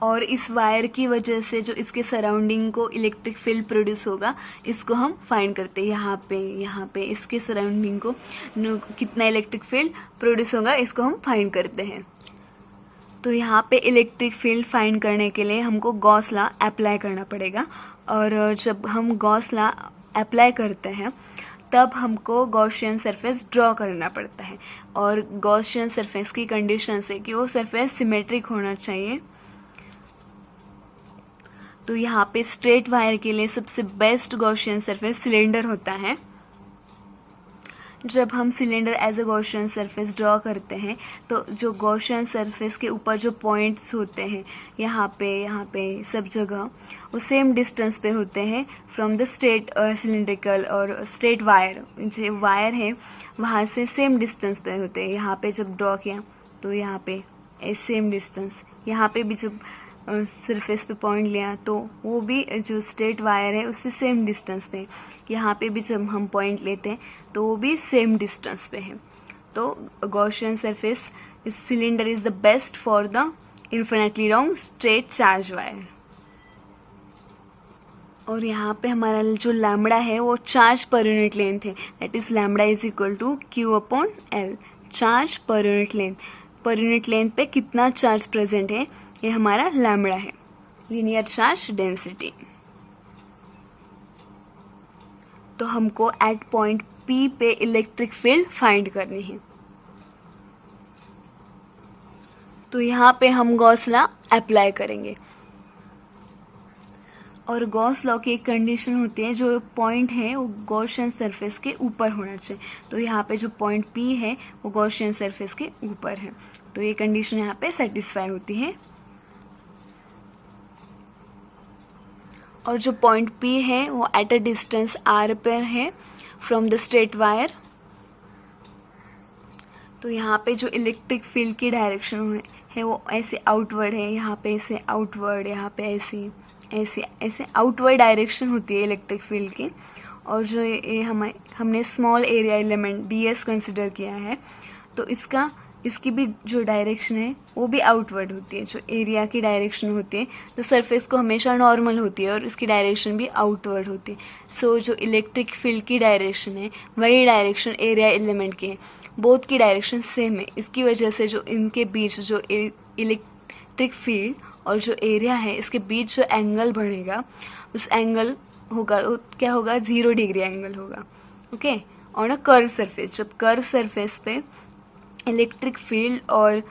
और इस वायर की वजह से जो इसके सराउंडिंग को इलेक्ट्रिक फील्ड प्रोड्यूस होगा इसको हम फाइंड करते हैं। यहाँ पे इसके सराउंडिंग को कितना इलेक्ट्रिक फील्ड प्रोड्यूस होगा इसको हम फाइंड करते हैं। तो यहाँ पे इलेक्ट्रिक फील्ड फाइंड करने के लिए हमको गॉस लॉ अप्लाई करना पड़ेगा और जब हम गॉस लॉ अप्लाई करते हैं तब हमको गॉसियन सरफेस ड्रॉ करना पड़ता है और गॉसियन सरफेस की कंडीशन है कि वो सरफेस सिमेट्रिक होना चाहिए। तो यहाँ पे स्ट्रेट वायर के लिए सबसे बेस्ट गॉसियन सरफेस सिलेंडर होता है। जब हम cylinder as a Gaussian surface draw करते हैं तो जो गॉसियन सरफेस के ऊपर जो पॉइंट्स होते हैं यहाँ पे सब जगह वो सेम डिस्टेंस पे होते हैं फ्रॉम द स्ट्रेट सिलेंड्रिकल और स्ट्रेट वायर, जो वायर है वहाँ से सेम डिस्टेंस पे होते हैं। यहाँ पे जब ड्रॉ किया तो यहाँ पे सेम डिस्टेंस, यहाँ पे भी जब सरफेस पे पॉइंट लिया तो वो भी जो स्ट्रेट वायर है उससे सेम डिस्टेंस पे, यहाँ पे भी जब हम पॉइंट लेते हैं तो वो भी सेम डिस्टेंस पे है। तो Gaussian surface cylinder is the best for the infinitely long straight charge wire. और यहाँ पे हमारा जो लैम्बडा है वो चार्ज पर यूनिट लेंथ है, that is lambda is equal to Q upon L, charge per unit length. Per unit length पे कितना चार्ज प्रेजेंट है ये हमारा लैम्बडा है, लीनियर चार्ज डेंसिटी। तो हमको एट पॉइंट पी पे इलेक्ट्रिक फील्ड फाइंड करनी है। तो यहाँ पे हम गॉस लॉ अप्लाई करेंगे और गॉस लॉ की एक कंडीशन होती है, जो पॉइंट है वो गॉसियन सरफेस के ऊपर होना चाहिए। तो यहाँ पे जो पॉइंट पी है वो गॉसियन सरफेस के ऊपर है, तो ये कंडीशन यहाँ पे सेटिस्फाई होती है। और जो पॉइंट P है वो एट अ डिस्टेंस R पर है फ्रॉम द स्ट्रेट वायर। तो यहाँ पे जो इलेक्ट्रिक फील्ड की डायरेक्शन है वो ऐसे आउटवर्ड है, यहाँ पे ऐसे आउटवर्ड, यहाँ पे ऐसे ऐसे ऐसे आउटवर्ड डायरेक्शन होती है इलेक्ट्रिक फील्ड की। और जो ये हमने small area element DS consider किया है तो इसकी भी जो डायरेक्शन है वो भी आउटवर्ड होती है। जो एरिया की डायरेक्शन होती है तो सरफेस को हमेशा नॉर्मल होती है और इसकी डायरेक्शन भी आउटवर्ड होती है। सो जो इलेक्ट्रिक फील्ड की डायरेक्शन है वही डायरेक्शन एरिया एलिमेंट की है, बोथ की डायरेक्शन सेम है। इसकी वजह से जो इनके बीच जो इलेक्ट्रिक फील्ड और जो एरिया है इसके बीच जो एंगल बढ़ेगा उस एंगल होगा क्या होगा, 0 डिग्री एंगल होगा। Okay. On a curve surface, जब कर्व सरफेस पे इलेक्ट्रिक फील्ड और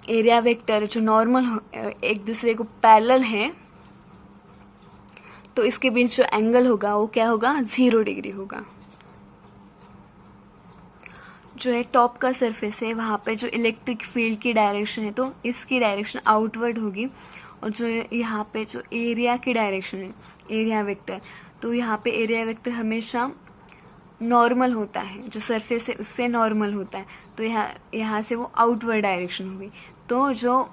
एरिया वेक्टर जो नॉर्मल एक दूसरे को पैरेलल है तो इसके बीच जो एंगल होगा वो क्या होगा, 0 डिग्री होगा। जो है टॉप का सरफेस है वहाँ पे जो इलेक्ट्रिक फील्ड की डायरेक्शन है तो इसकी डायरेक्शन आउटवर्ड होगी और जो यहाँ पे जो एरिया की डायरेक्शन है एरिया वेक्टर, तो यहाँ पे एरिया वेक्टर हमेशा नॉर्मल होता है, जो सरफेस है उससे नॉर्मल होता है। तो यहाँ से वो आउटवर्ड डायरेक्शन होगी। तो जो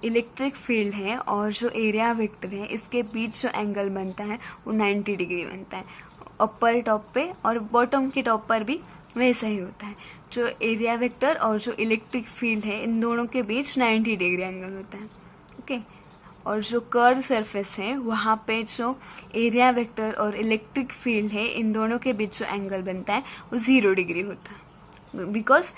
इलेक्ट्रिक फील्ड है और जो एरिया वेक्टर है इसके बीच जो एंगल बनता है वो 90 डिग्री बनता है, अपर टॉप पे और बॉटम के टॉप पर भी वैसा ही होता है। जो एरिया वेक्टर और जो इलेक्ट्रिक फील्ड है इन दोनों के बीच 90 डिग्री एंगल होता है। ओके। और जो कर्व सरफेस है वहाँ पे जो एरिया वेक्टर और इलेक्ट्रिक फील्ड है इन दोनों के बीच जो एंगल बनता है वो 0 डिग्री होता है, because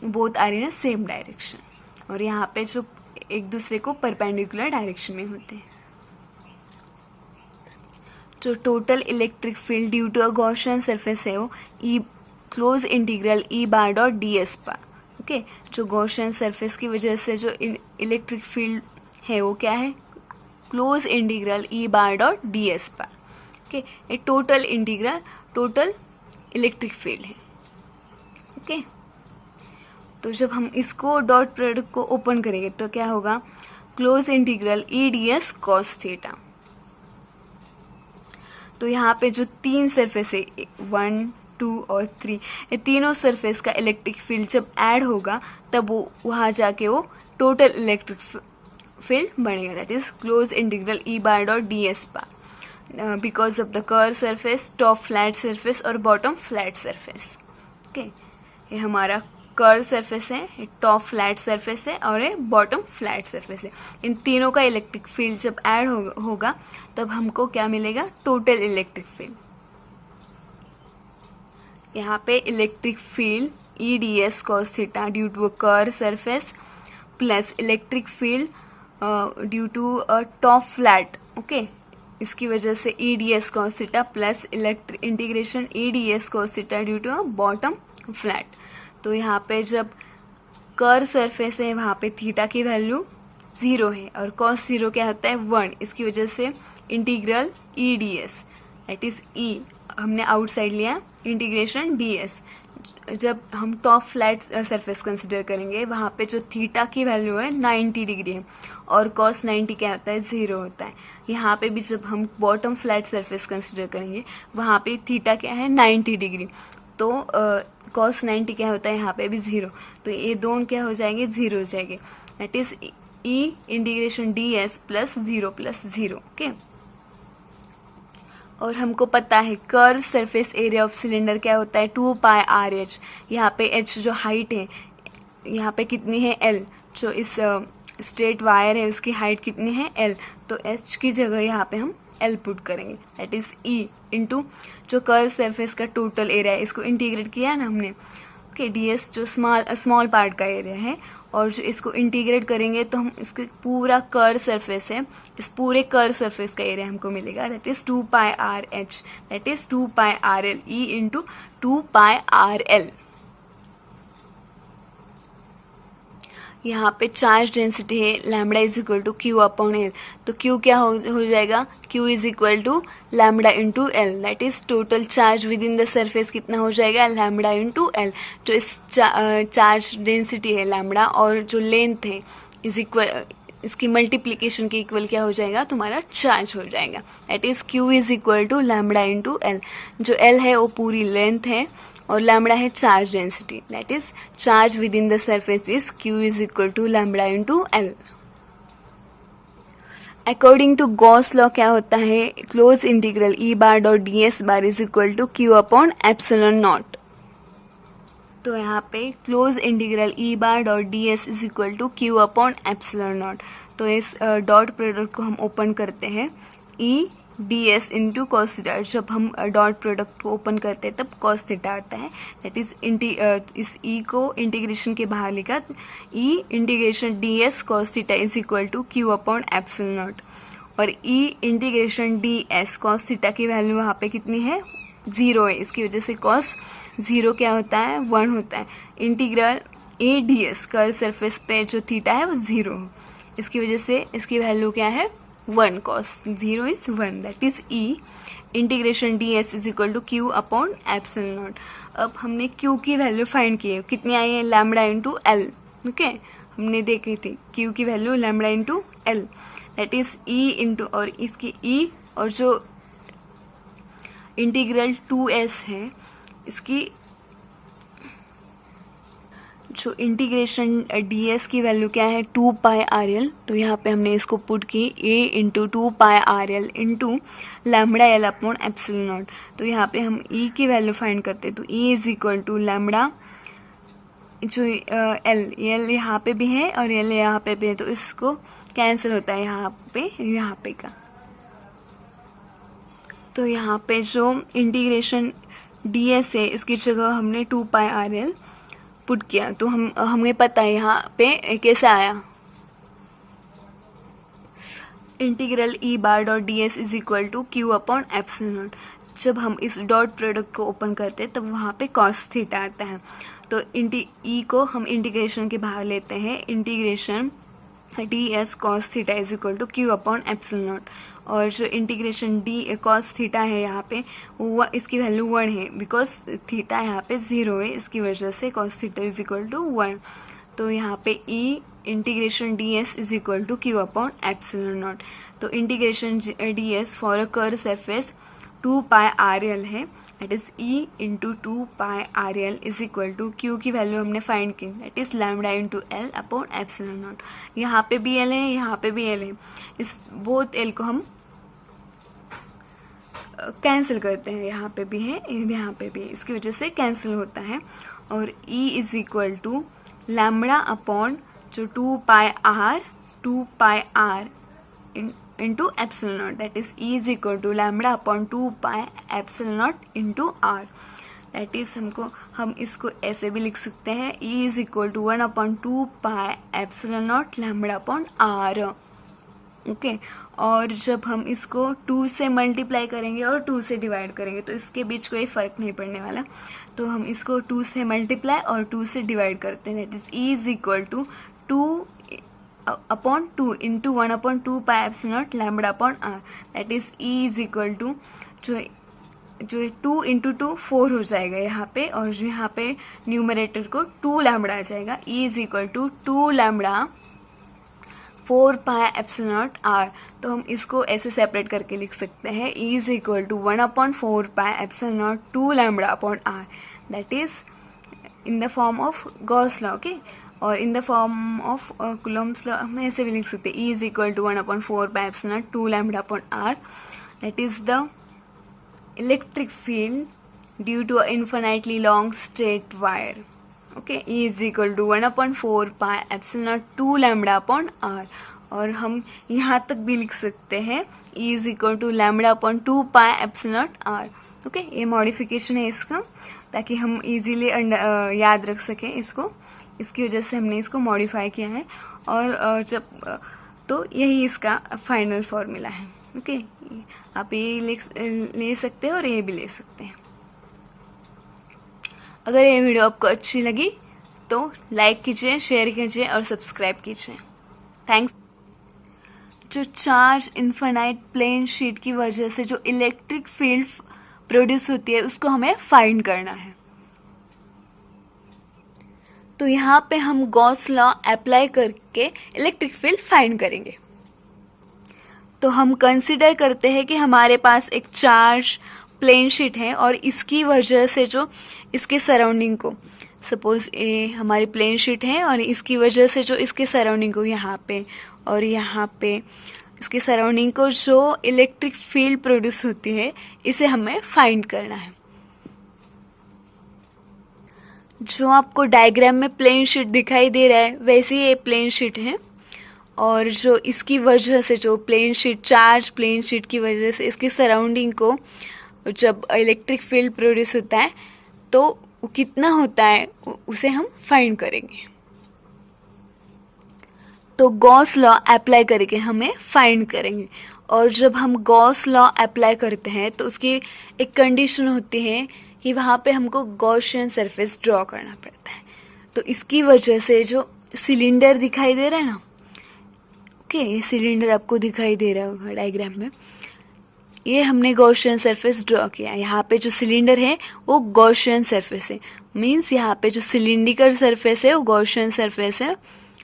both are in same direction और यहाँ पे जो एक दूसरे को परपेंडिकुलर डायरेक्शन में होते हैं। जो total electric field due to a Gaussian surface है वो E close integral E bar dot D S bar. Okay, जो गॉसियन सरफेस की वजह से जो इलेक्ट्रिक फील्ड है वो क्या है, close integral E bar dot D S bar. Okay, ये total integral total electric field है। ओके, तो जब हम इसको डॉट प्रोडक्ट को ओपन करेंगे तो क्या होगा, close integral E D S cos theta. तो यहाँ पे जो 3 सरफेस है 1, 2 और 3, ये तीनों सरफेस का इलेक्ट्रिक फील्ड जब ऐड होगा तब वो वहाँ जाके वो टोटल इलेक्ट्रिक फील्ड बनेगा, that is close integral E bar dot D S bar because of the curve surface, top flat surface और बॉटम फ्लैट सरफेस। ओके, ये हमारा कर्व सरफेस है, ये टॉप फ्लैट सरफेस है और ये बॉटम फ्लैट सरफेस है। इन तीनों का इलेक्ट्रिक फील्ड जब ऐड होगा तब हमको क्या मिलेगा, टोटल इलेक्ट्रिक फील्ड। यहाँ पे electric field E D S cos theta due to a curve surface plus electric field due to a top flat. Okay, इसकी वजह से E D S cos theta plus electric integration E D S cos theta due to a bottom flat. तो यहाँ पे जब curve surface है वहाँ पे थीटा की वैल्यू 0 है और कॉस 0 क्या होता है 1, इसकी वजह से integral E D S that is E हमने आउटसाइड लिया इंटीग्रेशन डी एस। जब हम टॉप फ्लैट सरफेस कंसिडर करेंगे वहाँ पे जो थीटा की वैल्यू है 90 डिग्री है और कॉस 90 क्या होता है 0 होता है। यहाँ पे भी जब हम बॉटम फ्लैट सरफेस कंसिडर करेंगे वहाँ पे थीटा क्या है 90 डिग्री, तो कॉस 90 क्या होता है यहाँ पे भी 0, तो ये दोनों क्या हो जाएंगे 0 हो जाएंगे, that is E integration D S plus 0 plus 0। Okay, और हमको पता है curve surface area of cylinder क्या होता है 2 पाई आर एच। यहाँ पे एच जो हाइट है यहाँ पे कितनी है एल, जो इस स्ट्रेट वायर है उसकी हाइट कितनी है एल, तो एच की जगह यहाँ पे हम एल पुट करेंगे, दैट इज ई इंटू जो कर्व सरफेस का टोटल एरिया है इसको इंटीग्रेट किया ना हमने। ओके, डी एस जो स्मॉल पार्ट का एरिया है और जो इसको इंटीग्रेट करेंगे तो हम इसके पूरा कर्व सरफेस है, इस पूरे कर्व सरफेस का एरिया हमको मिलेगा, that is 2 pi R H, that is 2 pi R L E into 2 pi R L. यहाँ पे चार्ज डेंसिटी है lambda is equal to Q upon L, तो क्यू क्या हो जाएगा, Q is equal to lambda into L, that is total charge within the surface कितना हो जाएगा लैम्बडा इंटू एल। जो इस चार्ज डेंसिटी है लैम्बडा और जो लेंथ है इज इक्वल, इसकी मल्टीप्लीकेशन के इक्वल क्या हो जाएगा तुम्हारा चार्ज हो जाएगा, that is Q is equal to lambda into L. जो एल है वो पूरी लेंथ है और लैम्बडा है charge density, that is charge within the surface is Q is equal to lambda into L. According to Gauss law क्या होता है, close integral E bar dot D S bar is equal to Q upon epsilon naught. तो यहाँ पे close integral E bar dot D S is equal to Q upon epsilon naught. तो इस dot product को हम open करते हैं E D S into cos theta. जब हम डॉट प्रोडक्ट को ओपन करते हैं तब कॉस थीटा आता है, दैट इज इस ई को इंटीग्रेशन के बाहर लिखा, E integration D S cos theta is equal to Q upon epsilon naught. और E integration D S cos theta की वैल्यू वहाँ पे कितनी है 0 है, इसकी वजह से कॉस 0 क्या होता है 1 होता है। Integral A D S curve surface पे जो थीटा है वो 0, इसकी वजह से इसकी वैल्यू क्या है 1, cos 0 is 1, that is E integration D S is equal to Q upon epsilon naught. अब हमने क्यू की वैल्यू फाइंड की है, कितनी आई है लैम्बडा इंटू एल। ओके, हमने देखी थी क्यू की value lambda into L, that is E into और इसकी ई और जो इंटीग्रल 2s है इसकी जो इंटीग्रेशन डी एस की वैल्यू क्या है 2 पाई आर एल। तो यहाँ पे हमने इसको पुट की a into 2 pi R L into lambda L upon epsilon naught. तो यहाँ पे हम e की वैल्यू फाइंड करते हैं, तो e is equal to lambda जो एल यहाँ पे भी है और एल यहाँ पे भी है, तो इसको कैंसिल होता है यहाँ पे का। तो यहाँ पे जो इंटीग्रेशन ds है इसकी जगह हमने 2πrl पुट किया, तो हमें पता है यहाँ पे कैसे आया, integral E bar dot D S is equal to Q upon epsilon naught. जब हम इस डॉट प्रोडक्ट को ओपन करते हैं तब वहाँ पे कॉस थीटा आता है। तो ई को हम इंटीग्रेशन के बाहर लेते हैं, integration D S cos theta is equal to Q upon epsilon naught. और जो इंटीग्रेशन डी कॉस थीटा है यहाँ पे वो इसकी वैल्यू 1 है, बिकॉज थीटा यहाँ पे 0 है, इसकी वजह से cos theta is equal to 1। तो यहाँ पे E integration D S is equal to Q upon epsilon naught. तो integration D S for a curve surface 2πrl है, that is E into 2πrl is equal to Q की value हमने find की, that is lambda into L upon epsilon naught. यहाँ पे भी L है, यहाँ पे भी एल है, इस बोथ एल को हम कैंसिल करते हैं, यहाँ पे भी है, यहाँ पे भी है, इसकी वजह से कैंसिल होता है। और E is equal to lambda upon जो 2πr into epsilon naught, that is E is equal to lambda upon 2π epsilon naught into R. That is हम इसको ऐसे भी लिख सकते हैं, E is equal to 1 upon 2π epsilon naught lambda upon R. Okay, और जब हम इसको 2 से मल्टीप्लाई करेंगे और 2 से डिवाइड करेंगे तो इसके बीच कोई फर्क नहीं पड़ने वाला, तो हम इसको 2 से मल्टीप्लाई और 2 से डिवाइड करते हैं, that is E is equal to 2 upon 2 into 1 upon 2π epsilon naught lambda upon R. That is E is equal to जो 2 इंटू 2 4 हो जाएगा यहाँ पे, और जो यहाँ पे न्यूमरेटर को 2 लैम्डा आ जाएगा, E is equal to 2 lambda 4π epsilon naught R. तो हम इसको ऐसे सेपरेट करके लिख सकते हैं, E is equal to 1 upon 4π epsilon naught 2 lambda upon R, that is in the form of Gauss law. Okay, और in the form of Coulomb's law हम ऐसे भी लिख सकते हैं, E is equal to 1 upon 4π epsilon naught 2 lambda upon R, that is the electric field due to a infinitely long straight wire. Okay, E is equal to 1 upon 4π epsilon naught 2 lambda upon R. और हम यहाँ तक भी लिख सकते हैं, E is equal to lambda upon 2π epsilon naught R. ओके, ये मॉडिफिकेशन है इसका, ताकि हम इजीली याद रख सकें इसको, इसकी वजह से हमने इसको मॉडिफाई किया है। और जब तो यही इसका फाइनल फॉर्मूला है। ओके, आप ये ले सकते हैं और ये भी ले सकते हैं। अगर ये वीडियो आपको अच्छी लगी तो लाइक कीजिए, शेयर कीजिए और सब्सक्राइब कीजिए। थैंक्स। जो चार्ज इनफाइनाइट प्लेन शीट की वजह से जो इलेक्ट्रिक फील्ड प्रोड्यूस होती है उसको हमें फाइंड करना है। तो यहाँ पे हम गॉस लॉ अप्लाई करके इलेक्ट्रिक फील्ड फाइंड करेंगे। तो हम कंसिडर करते हैं कि हमारे पास एक चार्ज प्लेन शीट है और इसकी वजह से जो इसके सराउंडिंग को, सपोज ये हमारी प्लेन शीट है और इसकी वजह से जो इसके सराउंडिंग को यहाँ पे और यहाँ पे इसके सराउंडिंग को जो इलेक्ट्रिक फील्ड प्रोड्यूस होती है इसे हमें फाइंड करना है। जो आपको डायग्राम में प्लेन शीट दिखाई दे रहा है वैसे ही ये प्लेन शीट है, और जो इसकी वजह से जो plane sheet, charge plane sheet की वजह से इसके सराउंडिंग को जब इलेक्ट्रिक फील्ड प्रोड्यूस होता है तो वो कितना होता है उसे हम फाइंड करेंगे। तो गॉस लॉ अप्लाई करके हमें फाइंड करेंगे। और जब हम गॉस लॉ अप्लाई करते हैं तो उसकी एक कंडीशन होती है कि वहाँ पे हमको गॉसियन सरफेस ड्रॉ करना पड़ता है। तो इसकी वजह से जो सिलेंडर दिखाई दे रहा है ना, ओके, ये सिलेंडर आपको दिखाई दे रहा होगा डायग्राम में, ये हमने गॉसियन सरफेस ड्रॉ किया। यहाँ पे जो सिलेंडर है वो गॉसियन सरफेस है, मीन्स यहाँ पे जो सिलिंड्रिकल सरफेस है वो गॉसियन सरफेस है।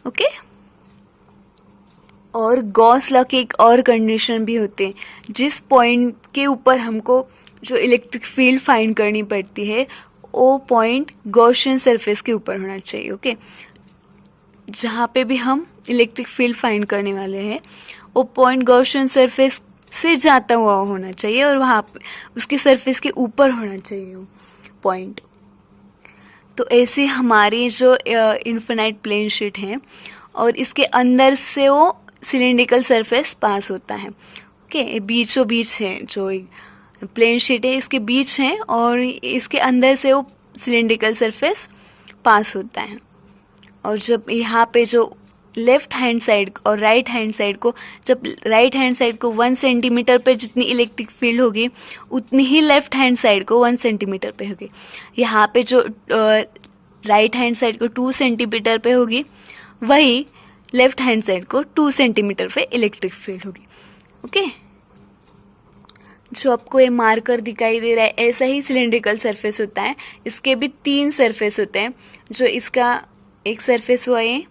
ओके, और गॉस लॉ की एक और कंडीशन भी होती है, जिस पॉइंट के ऊपर हमको जो इलेक्ट्रिक फील्ड फाइंड करनी पड़ती है वो पॉइंट गॉसियन सरफेस के ऊपर होना चाहिए। ओके, जहाँ पे भी हम इलेक्ट्रिक फील्ड फाइंड करने वाले हैं वो पॉइंट गॉसियन सरफेस से जाता हुआ होना चाहिए और वहाँ उसके सरफेस के ऊपर होना चाहिए वो पॉइंट। तो ऐसे हमारी जो इन्फिनाइट प्लेन शीट है और इसके अंदर से वो सिलेंड्रिकल सरफेस पास होता है। ओके, बीचों बीच है, जो प्लेन शीट है इसके बीच है और इसके अंदर से वो सिलेंड्रिकल सरफेस पास होता है। और जब यहाँ पे जो लेफ्ट हैंड साइड और राइट हैंड साइड को, जब राइट हैंड साइड को 1 सेंटीमीटर पे जितनी इलेक्ट्रिक फील्ड होगी उतनी ही लेफ्ट हैंड साइड को 1 सेंटीमीटर पे होगी। यहाँ पे जो राइट हैंड साइड को 2 सेंटीमीटर पे होगी वही लेफ्ट हैंड साइड को 2 सेंटीमीटर पे इलेक्ट्रिक फील्ड होगी। ओके, जो आपको ये मार्कर दिखाई दे रहा है ऐसा ही सिलेंड्रिकल सरफेस होता है। इसके भी 3 सरफेस होते हैं। जो इसका एक सरफेस हुआ ये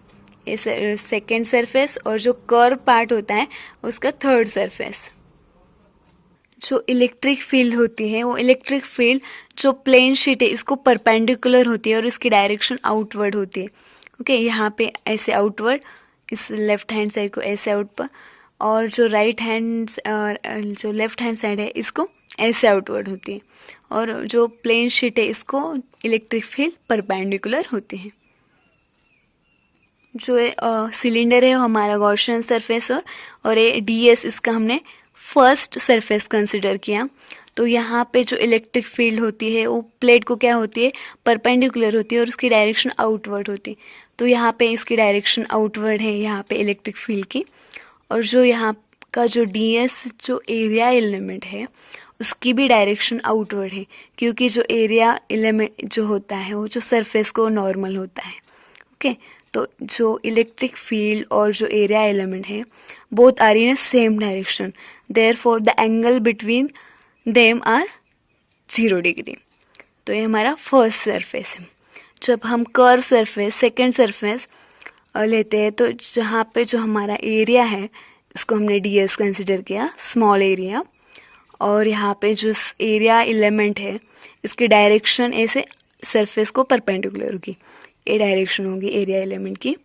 सेकेंड सरफेस, और जो कर्व पार्ट होता है उसका थर्ड सरफेस। जो इलेक्ट्रिक फील्ड होती है वो इलेक्ट्रिक फील्ड जो प्लेन शीट है इसको परपेंडिकुलर होती है और इसकी डायरेक्शन आउटवर्ड होती है। ओके, यहाँ पे ऐसे आउटवर्ड, इस लेफ्ट हैंड साइड को ऐसे आउटवर्ड, और जो राइट हैंड जो लेफ्ट हैंड साइड है इसको ऐसे आउटवर्ड होती है। और जो प्लेन शीट है इसको इलेक्ट्रिक फील्ड परपेंडिकुलर होती है। जो सिलेंडर है वो हमारा गॉसियन सरफेस और ये डीएस इसका हमने फर्स्ट सरफेस कंसिडर किया। तो यहाँ पे जो इलेक्ट्रिक फील्ड होती है वो प्लेट को क्या होती है, परपेंडिकुलर होती है और उसकी डायरेक्शन आउटवर्ड होती है। तो यहाँ पे इसकी डायरेक्शन आउटवर्ड है यहाँ पे इलेक्ट्रिक फील्ड की। और जो यहाँ का जो डीएस जो एरिया एलिमेंट है उसकी भी डायरेक्शन आउटवर्ड है, क्योंकि जो एरिया एलिमेंट जो होता है वो जो सरफेस को नॉर्मल होता है। ओके, तो जो इलेक्ट्रिक फील्ड और जो एरिया एलिमेंट है both are in same direction, therefore the angle between them are 0 degree. तो ये हमारा फर्स्ट सरफेस है। जब हम कर्व सरफेस सेकेंड सरफेस लेते हैं तो जहाँ पे जो हमारा एरिया है इसको हमने डीएस कंसिडर किया, स्मॉल एरिया, और यहाँ पे जो एरिया एलिमेंट है इसकी डायरेक्शन ऐसे सरफेस को परपेंडिकुलर होगी, ये डायरेक्शन होगी एरिया एलिमेंट की।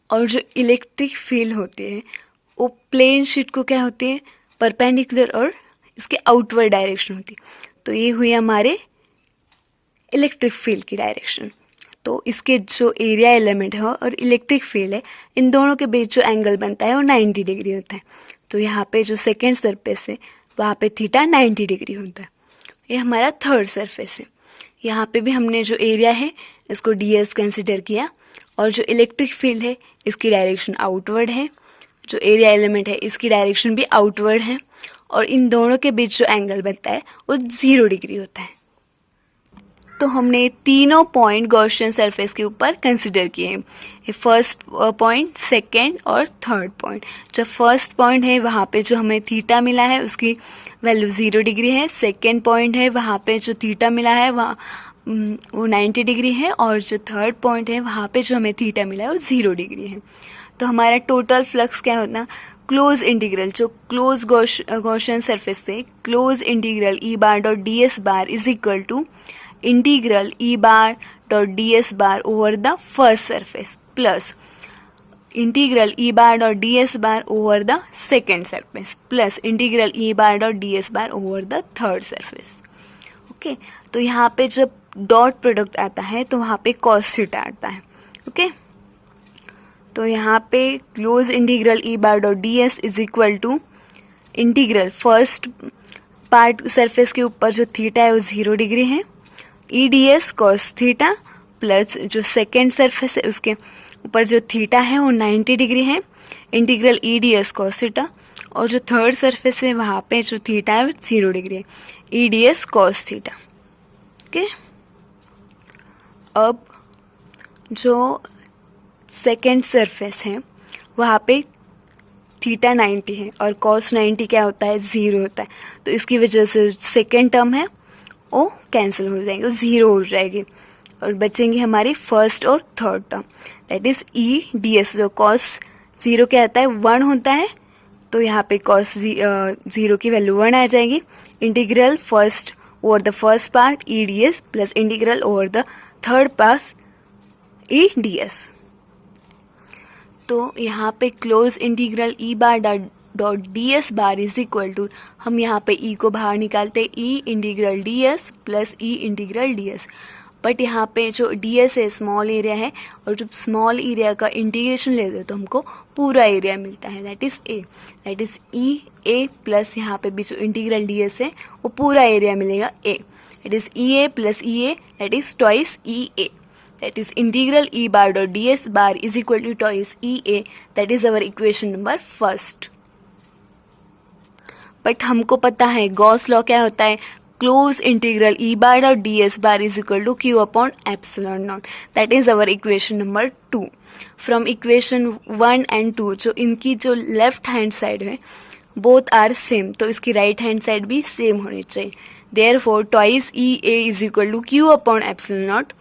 और जो इलेक्ट्रिक फील्ड होती है वो प्लेन शीट को क्या होती है, परपेंडिकुलर, और इसके आउटवर्ड डायरेक्शन होती है। तो ये हुई हमारे इलेक्ट्रिक फील्ड की डायरेक्शन। तो इसके जो एरिया एलिमेंट है और इलेक्ट्रिक फील्ड है इन दोनों के बीच जो एंगल बनता है वो 90 डिग्री होता है। तो यहाँ पे जो सेकेंड सरफेस है वहाँ पे थीटा 90 डिग्री होता है। ये हमारा थर्ड सरफेस है। यहाँ पे भी हमने जो एरिया है इसको डीएस कंसिडर किया, और जो इलेक्ट्रिक फील्ड है इसकी डायरेक्शन आउटवर्ड है, जो एरिया एलिमेंट है इसकी डायरेक्शन भी आउटवर्ड है, और इन दोनों के बीच जो एंगल बनता है वो 0 डिग्री होता है। तो हमने तीनों पॉइंट गॉसियन सरफेस के ऊपर कंसिडर किए, फर्स्ट पॉइंट, सेकेंड और थर्ड पॉइंट। जो फर्स्ट पॉइंट है वहाँ पे जो हमें थीटा मिला है उसकी वैल्यू 0 डिग्री है। सेकेंड पॉइंट है वहाँ पे जो थीटा मिला है वहाँ वो 90 डिग्री है, और जो थर्ड पॉइंट है वहाँ पे जो हमें थीटा मिला है वो 0 डिग्री है। तो हमारा टोटल फ्लक्स क्या होता है, क्लोज इंटीग्रल जो क्लोज गॉसियन सरफेस से close integral E bar dot D S bar is equal to integral E bar dot D S bar over the first surface plus integral E bar dot D S bar over the second surface plus integral E bar dot D S bar over the third surface. Okay, तो यहाँ पे जब dot product आता है तो वहाँ पे cos theta आता है। ओके, तो यहाँ पे close integral E bar dot D S is equal to integral first part surface के ऊपर जो थीटा है वो 0 डिग्री है, E D S cos theta, plus जो सेकेंड सरफेस है उसके ऊपर जो थीटा है वो 90 डिग्री है, integral E D S cos theta, और जो थर्ड सरफेस है वहाँ पे जो थीटा है वो 0 डिग्री है, E D S cos theta. Okay, अब जो सेकेंड सरफेस है वहाँ पे थीटा 90 है और कॉस 90 क्या होता है, 0 होता है। तो इसकी वजह से सेकेंड टर्म है वो कैंसिल हो जाएंगे, वो 0 हो जाएगी, और बचेंगे हमारी फर्स्ट और third term, that is E D S. जो कॉस 0 क्या होता है, 1 होता है, तो यहाँ पे कॉस 0 की वैल्यू 1 आ जाएगी। Integral first over the first part E D S plus integral over the third part E D S. तो यहाँ पे close integral E bar dot D S bar is equal to, हम यहाँ पे E को बाहर निकालते E integral D S plus E integral D S, but यहाँ पे जो ds है स्मॉल एरिया है, और जब स्मॉल एरिया का इंटीग्रेशन लेते हैं तो हमको पूरा एरिया मिलता है, that is a, that is E A plus यहाँ पे भी जो इंटीग्रल ds है वो पूरा एरिया मिलेगा a, that is E A plus E A, that is twice E A, that is integral e bar dot ds bar is equal to twice ea, that is our equation number first. But हमको पता है Gauss law क्या होता है, close integral E bar dot D S bar is equal to Q upon epsilon naught, that is our equation number 2. From equation 1 and 2 जो इनकी जो left hand side है बोथ आर सेम, तो इसकी right hand side भी same होनी चाहिए. Therefore twice E A is equal to Q upon epsilon naught.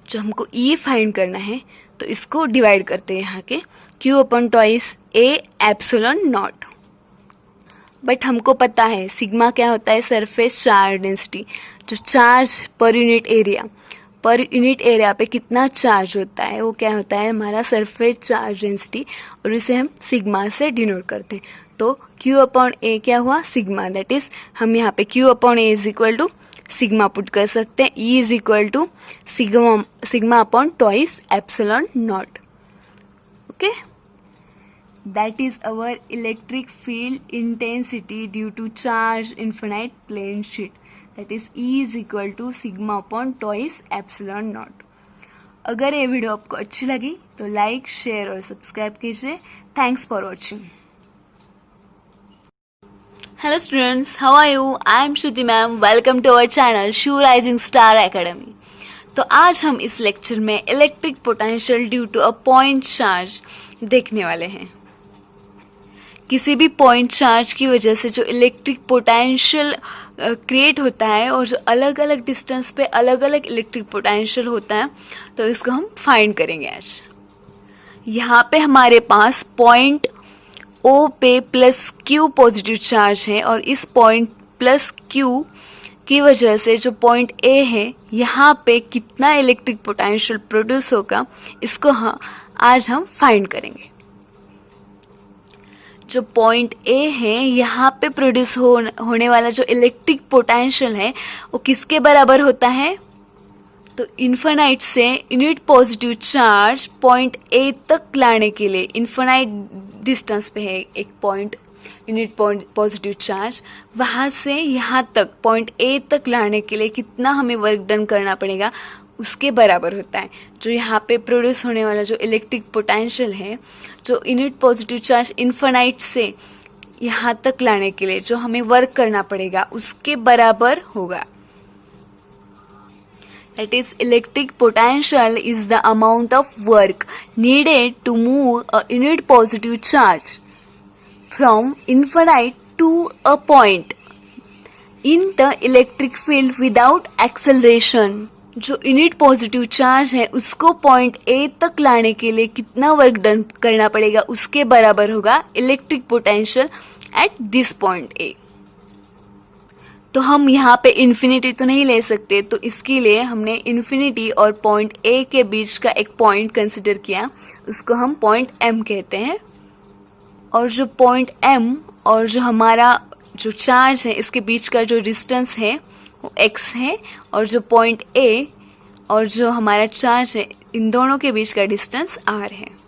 जो हमको ई फाइंड करना है तो इसको डिवाइड करते हैं यहाँ के, Q upon twice A epsilon not. But हमको पता है सिग्मा क्या होता है, सरफेस चार्ज डेंसिटी, जो चार्ज पर यूनिट एरिया पे कितना चार्ज होता है वो क्या होता है हमारा सरफेस चार्ज डेंसिटी, और इसे हम सिग्मा से डिनोट करते हैं. तो क्यू अपॉन ए क्या हुआ, सिग्मा, दैट इज हम यहाँ पे Q upon A is equal to sigma put कर सकते हैं, E is equal to sigma upon twice epsilon naught. Okay, that is our electric field intensity due to charge infinite plane sheet, that is E is equal to sigma upon twice epsilon naught. अगर ये video आपको अच्छी लगी तो like, share और subscribe कीजिए. Thanks for watching. Hello students, how are you? I am Shruti ma'am. Welcome to our channel Shoe Rising Star Academy. तो आज हम इस लेक्चर में electric potential due to a point charge देखने वाले हैं. किसी भी पॉइंट चार्ज की वजह से जो इलेक्ट्रिक पोटेंशियल क्रिएट होता है और जो अलग अलग डिस्टेंस पे अलग अलग इलेक्ट्रिक पोटेंशियल होता है, तो इसको हम फाइंड करेंगे आज. यहाँ पे हमारे पास पॉइंट O पे प्लस Q पॉजिटिव चार्ज है, और इस पॉइंट प्लस Q की वजह से जो पॉइंट A है यहाँ पे कितना इलेक्ट्रिक पोटेंशियल प्रोड्यूस होगा, इसको आज हम फाइंड करेंगे. जो पॉइंट A है यहाँ पे प्रोड्यूस होने वाला जो इलेक्ट्रिक पोटेंशियल है वो किसके बराबर होता है, तो इन्फिनाइट से unit positive charge point A तक लाने के लिए, इन्फिनाइट डिस्टेंस पे है एक पॉइंट यूनिट पॉजिटिव चार्ज, वहाँ से यहाँ तक पॉइंट A तक लाने के लिए कितना हमें वर्क डन करना पड़ेगा उसके बराबर होता है. जो यहाँ पे प्रोड्यूस होने वाला जो इलेक्ट्रिक पोटेंशियल है, जो यूनिट पॉजिटिव चार्ज इन्फिनाइट से यहाँ तक लाने के लिए जो हमें वर्क करना पड़ेगा उसके बराबर होगा. That is, electric potential is the amount of work needed to move a unit positive charge from infinite to a point in the electric field without acceleration. जो यूनिट पॉजिटिव चार्ज है उसको point A तक लाने के लिए कितना work done करना पड़ेगा उसके बराबर होगा electric potential at this point A. तो हम यहाँ पे इन्फिनिटी तो नहीं ले सकते, तो इसके लिए हमने इन्फिनिटी और पॉइंट A के बीच का एक पॉइंट कंसिडर किया, उसको हम पॉइंट M कहते हैं. और जो पॉइंट M और जो हमारा जो चार्ज है इसके बीच का जो डिस्टेंस है वो x है, और जो पॉइंट A और जो हमारा चार्ज है इन दोनों के बीच का डिस्टेंस r है.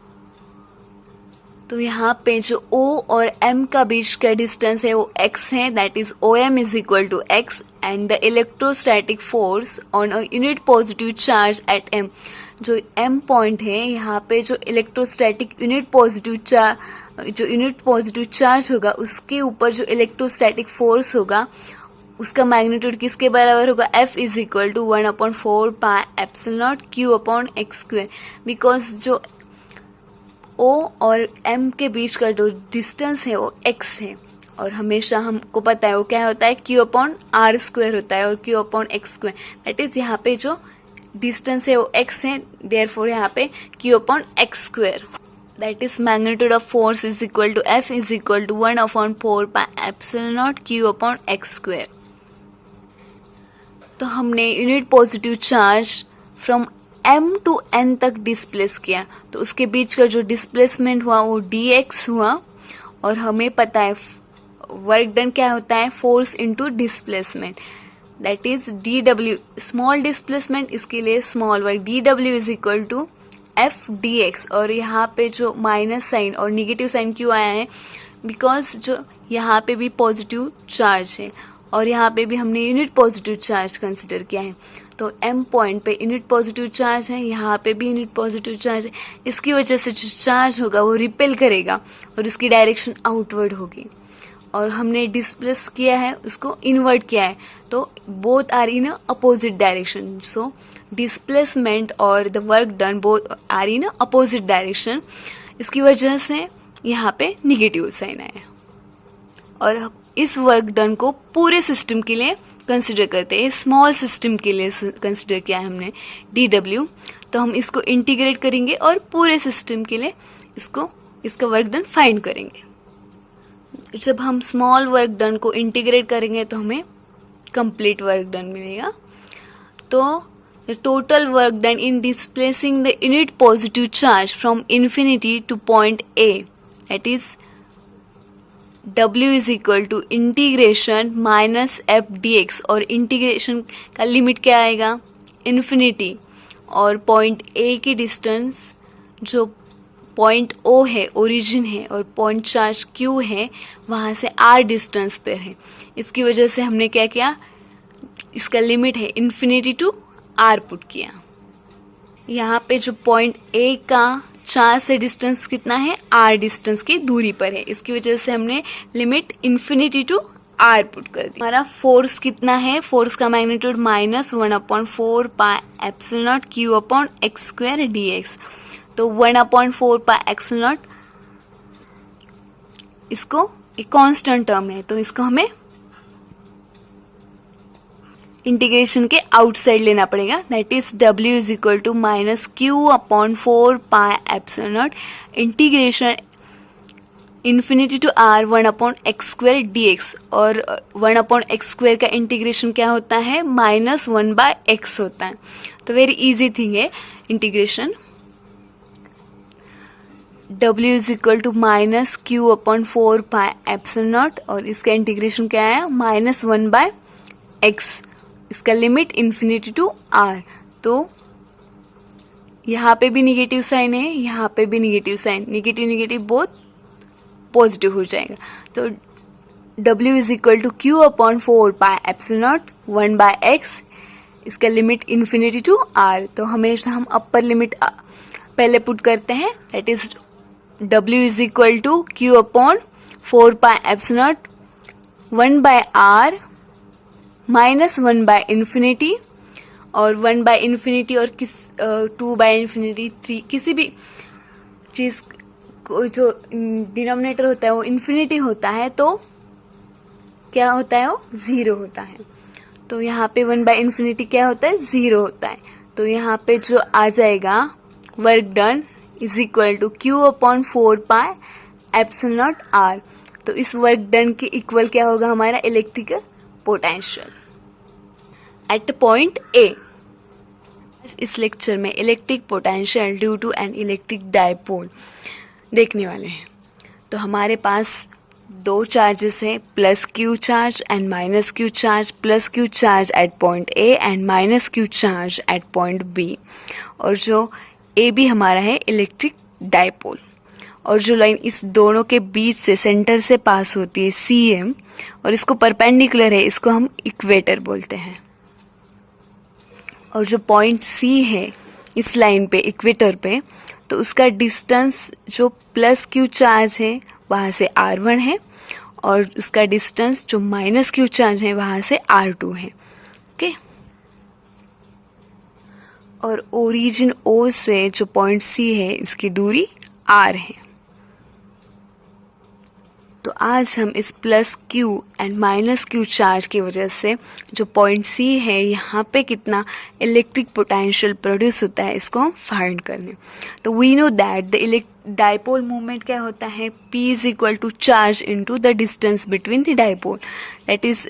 तो यहाँ पे जो O और M का बीच का डिस्टेंस है वो x है, that is OM is equal to x, and the electrostatic force on a unit positive charge at M. जो M पॉइंट है यहाँ पे जो इलेक्ट्रोस्टैटिक यूनिट पॉजिटिव चार्ज होगा उसके ऊपर जो इलेक्ट्रोस्टैटिक फोर्स होगा उसका मैग्नीट्यूड किसके बराबर होगा, F is equal to 1/4 pi epsilon not Q upon x square. Because जो O और M के बीच का जो डिस्टेंस है वो x है, और हमेशा हमको पता है वो क्या होता है, Q अपॉन R स्क्वायर होता है, और Q upon x square, that is यहाँ पे जो डिस्टेंस है वो x है, देयरफॉर यहाँ पे Q upon x square, that is magnitude of force is equal to F is equal to 1/4 pi epsilon not Q upon x square. तो हमने unit positive charge from M to N तक displace किया, तो उसके बीच का जो displacement हुआ वो dx हुआ, और हमें पता है वर्क डन क्या होता है, force into displacement. That is D W, small displacement, इसके लिए small work D W is equal to F D X. और यहाँ पे जो माइनस साइन और निगेटिव साइन क्यों आया है, बिकॉज जो यहाँ पे भी पॉजिटिव चार्ज है और यहाँ पे भी हमने यूनिट पॉजिटिव चार्ज कंसिडर किया है, तो एम पॉइंट पे यूनिट पॉजिटिव चार्ज है, यहाँ पे भी यूनिट पॉजिटिव चार्ज है, इसकी वजह से जो चार्ज होगा वो रिपेल करेगा और इसकी डायरेक्शन आउटवर्ड होगी। और हमने डिस्प्लेस किया है, उसको इनवर्ट किया है, तो both are in opposite direction. So displacement और the work done both are in opposite direction, इसकी वजह से यहाँ पे निगेटिव साइन आया। और इस वर्क डन को पूरे सिस्टम के लिए कंसिडर करते हैं, स्मॉल सिस्टम के लिए कंसिडर किया है हमने डी डब्ल्यू, तो हम इसको इंटीग्रेट करेंगे और पूरे सिस्टम के लिए इसका वर्क डन फाइंड करेंगे। जब हम स्मॉल वर्क डन को इंटीग्रेट करेंगे तो हमें कंप्लीट वर्क डन मिलेगा। तो the total work done in displacing the unit positive charge from infinity to point A, that is W is equal to integration minus F D X, और integration का limit क्या आएगा, infinity, और point A की distance जो point O है, origin है, और पॉइंट चार्ज Q है, वहाँ से R डिस्टेंस पर है। इसकी वजह से हमने क्या किया, इसका लिमिट है इन्फिनिटी टू R पुट किया। यहाँ पे जो पॉइंट A का चार्ज से डिस्टेंस कितना है, R डिस्टेंस की दूरी पर है, इसकी वजह से हमने limit infinity to R put कर दी। हमारा फोर्स कितना है, फोर्स का magnitude -1/4 pi epsilon not Q upon X square D X. तो 1/4 पाई एप्सिलॉन नॉट, इसको एक कांस्टेंट टर्म है, तो इसको हमें इंटीग्रेशन के आउटसाइड लेना पड़ेगा, that is W is equal to -Q/4 pi epsilon naught integration infinity to R 1/x square dx। और 1/x स्क्वायर का इंटीग्रेशन क्या होता है, -1/x होता है। तो वेरी इजी थिंग है integration. W is equal to -Q/4 pi epsilon naught, और इसका इंटीग्रेशन क्या है, -1/x, इसका लिमिट इन्फिनिटी टू R। तो यहाँ पे भी निगेटिव साइन है, यहाँ पे भी negative sign, negative negative both positive हो जाएगा। तो W is equal to Q/4 pi epsilon naught 1/x, इसका लिमिट इन्फिनिटी टू R। तो हमेशा हम अपर लिमिट पहले पुट करते हैं, that is W is equal to Q/4 pi epsilon naught 1/R -1/इन्फिनिटी, और 1/इन्फिनिटी और 2/इन्फिनिटी 3, किसी भी चीज को जो डिनोमिनेटर होता है वो इन्फिनिटी होता है, तो क्या होता है, वो 0 होता है। तो यहाँ पे 1/इन्फिनिटी क्या होता है, 0 होता है। तो यहाँ पे जो आ जाएगा work done is equal to Q/4 pi epsilon not R। तो इस वर्क डन के इक्वल क्या होगा, हमारा electrical potential at point A। इस लेक्चर में electric potential due to an electric dipole देखने वाले हैं। तो हमारे पास दो चार्जेस हैं, +Q charge and -Q charge, +Q charge at point A and -Q charge at point B। और जो AB हमारा है इलेक्ट्रिक डायपोल, और जो लाइन इस दोनों के बीच से सेंटर से पास होती है CM, और इसको परपेंडिकुलर है, इसको हम इक्वेटर बोलते हैं। और जो पॉइंट C है इस लाइन पे इक्वेटर पे, तो उसका डिस्टेंस जो +Q चार्ज है वहाँ से R1 है, और उसका डिस्टेंस जो -Q चार्ज है वहाँ से R2 है। ओके, और ओरिजिन O से जो पॉइंट C है इसकी दूरी R है। तो आज हम इस +Q एंड -Q चार्ज की वजह से जो पॉइंट C है यहाँ पे कितना इलेक्ट्रिक पोटेंशियल प्रोड्यूस होता है, इसको हम फाइंड करने। तो we know that the dipole movement क्या होता है, P is equal to charge into the distance between the dipole, that is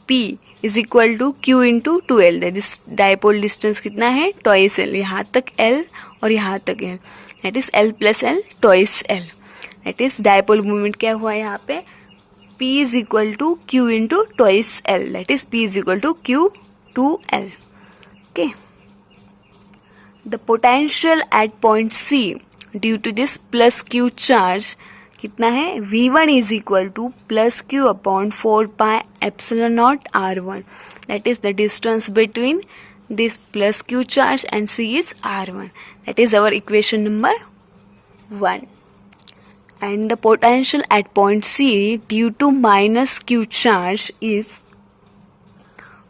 P is equal to Q into 2L। That is dipole distance कितना है, twice L, यहाँ तक L और यहाँ तक L, that is L + L twice L। That is dipole movement क्या हुआ यहाँ पे, P is equal to Q into twice L, that is P is equal to Q to L. Okay. The potential at point C due to this plus Q charge कितना है, V1 is equal to plus Q upon 4 pi epsilon naught R1, that is the distance between this plus Q charge and C is R1. That is our equation number 1. And the potential at point C due to minus Q charge is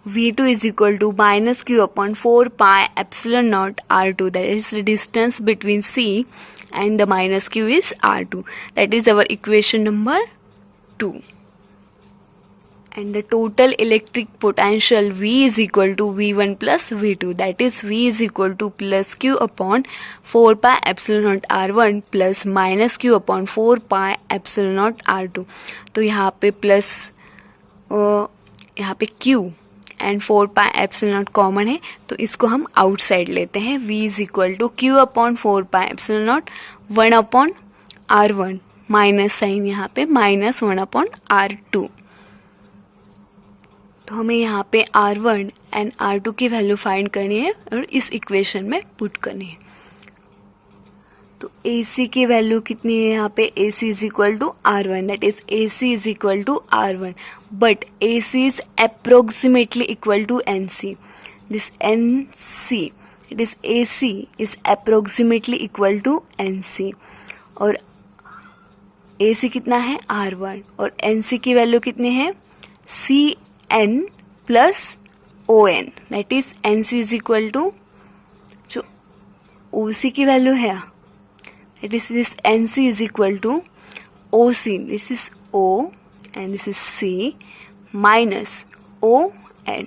V2 is equal to minus Q upon 4 pi epsilon naught R2, that is the distance between C and the minus Q is R2. That is our equation number 2. And the total electric potential V is equal to V1 plus V2, that is V is equal to plus Q upon 4 pi epsilon naught R1 plus minus Q upon 4 pi epsilon naught R2. तो यहाँ पे plus यहाँ पे Q and 4 pi epsilon naught common है, तो इसको हम outside लेते हैं. V is equal to Q upon 4 pi epsilon naught 1 upon R1, minus sign यहाँ पे माइनस 1 अपॉन R2. तो हमें यहाँ पे R1 एंड R2 की वैल्यू फाइंड करनी है और इस इक्वेशन में पुट करनी है. तो AC की वैल्यू कितनी है यहाँ पे, AC is equal to R1, that is AC is equal to R1, but AC is approximately equal to NC. This NC, it is AC is approximately equal to NC, और AC कितना है R1 और NC की value कितनी है CN plus ON, that is NC is equal to जो OC की value है, it is this NC is equal to OC, this is O and this is C minus ON.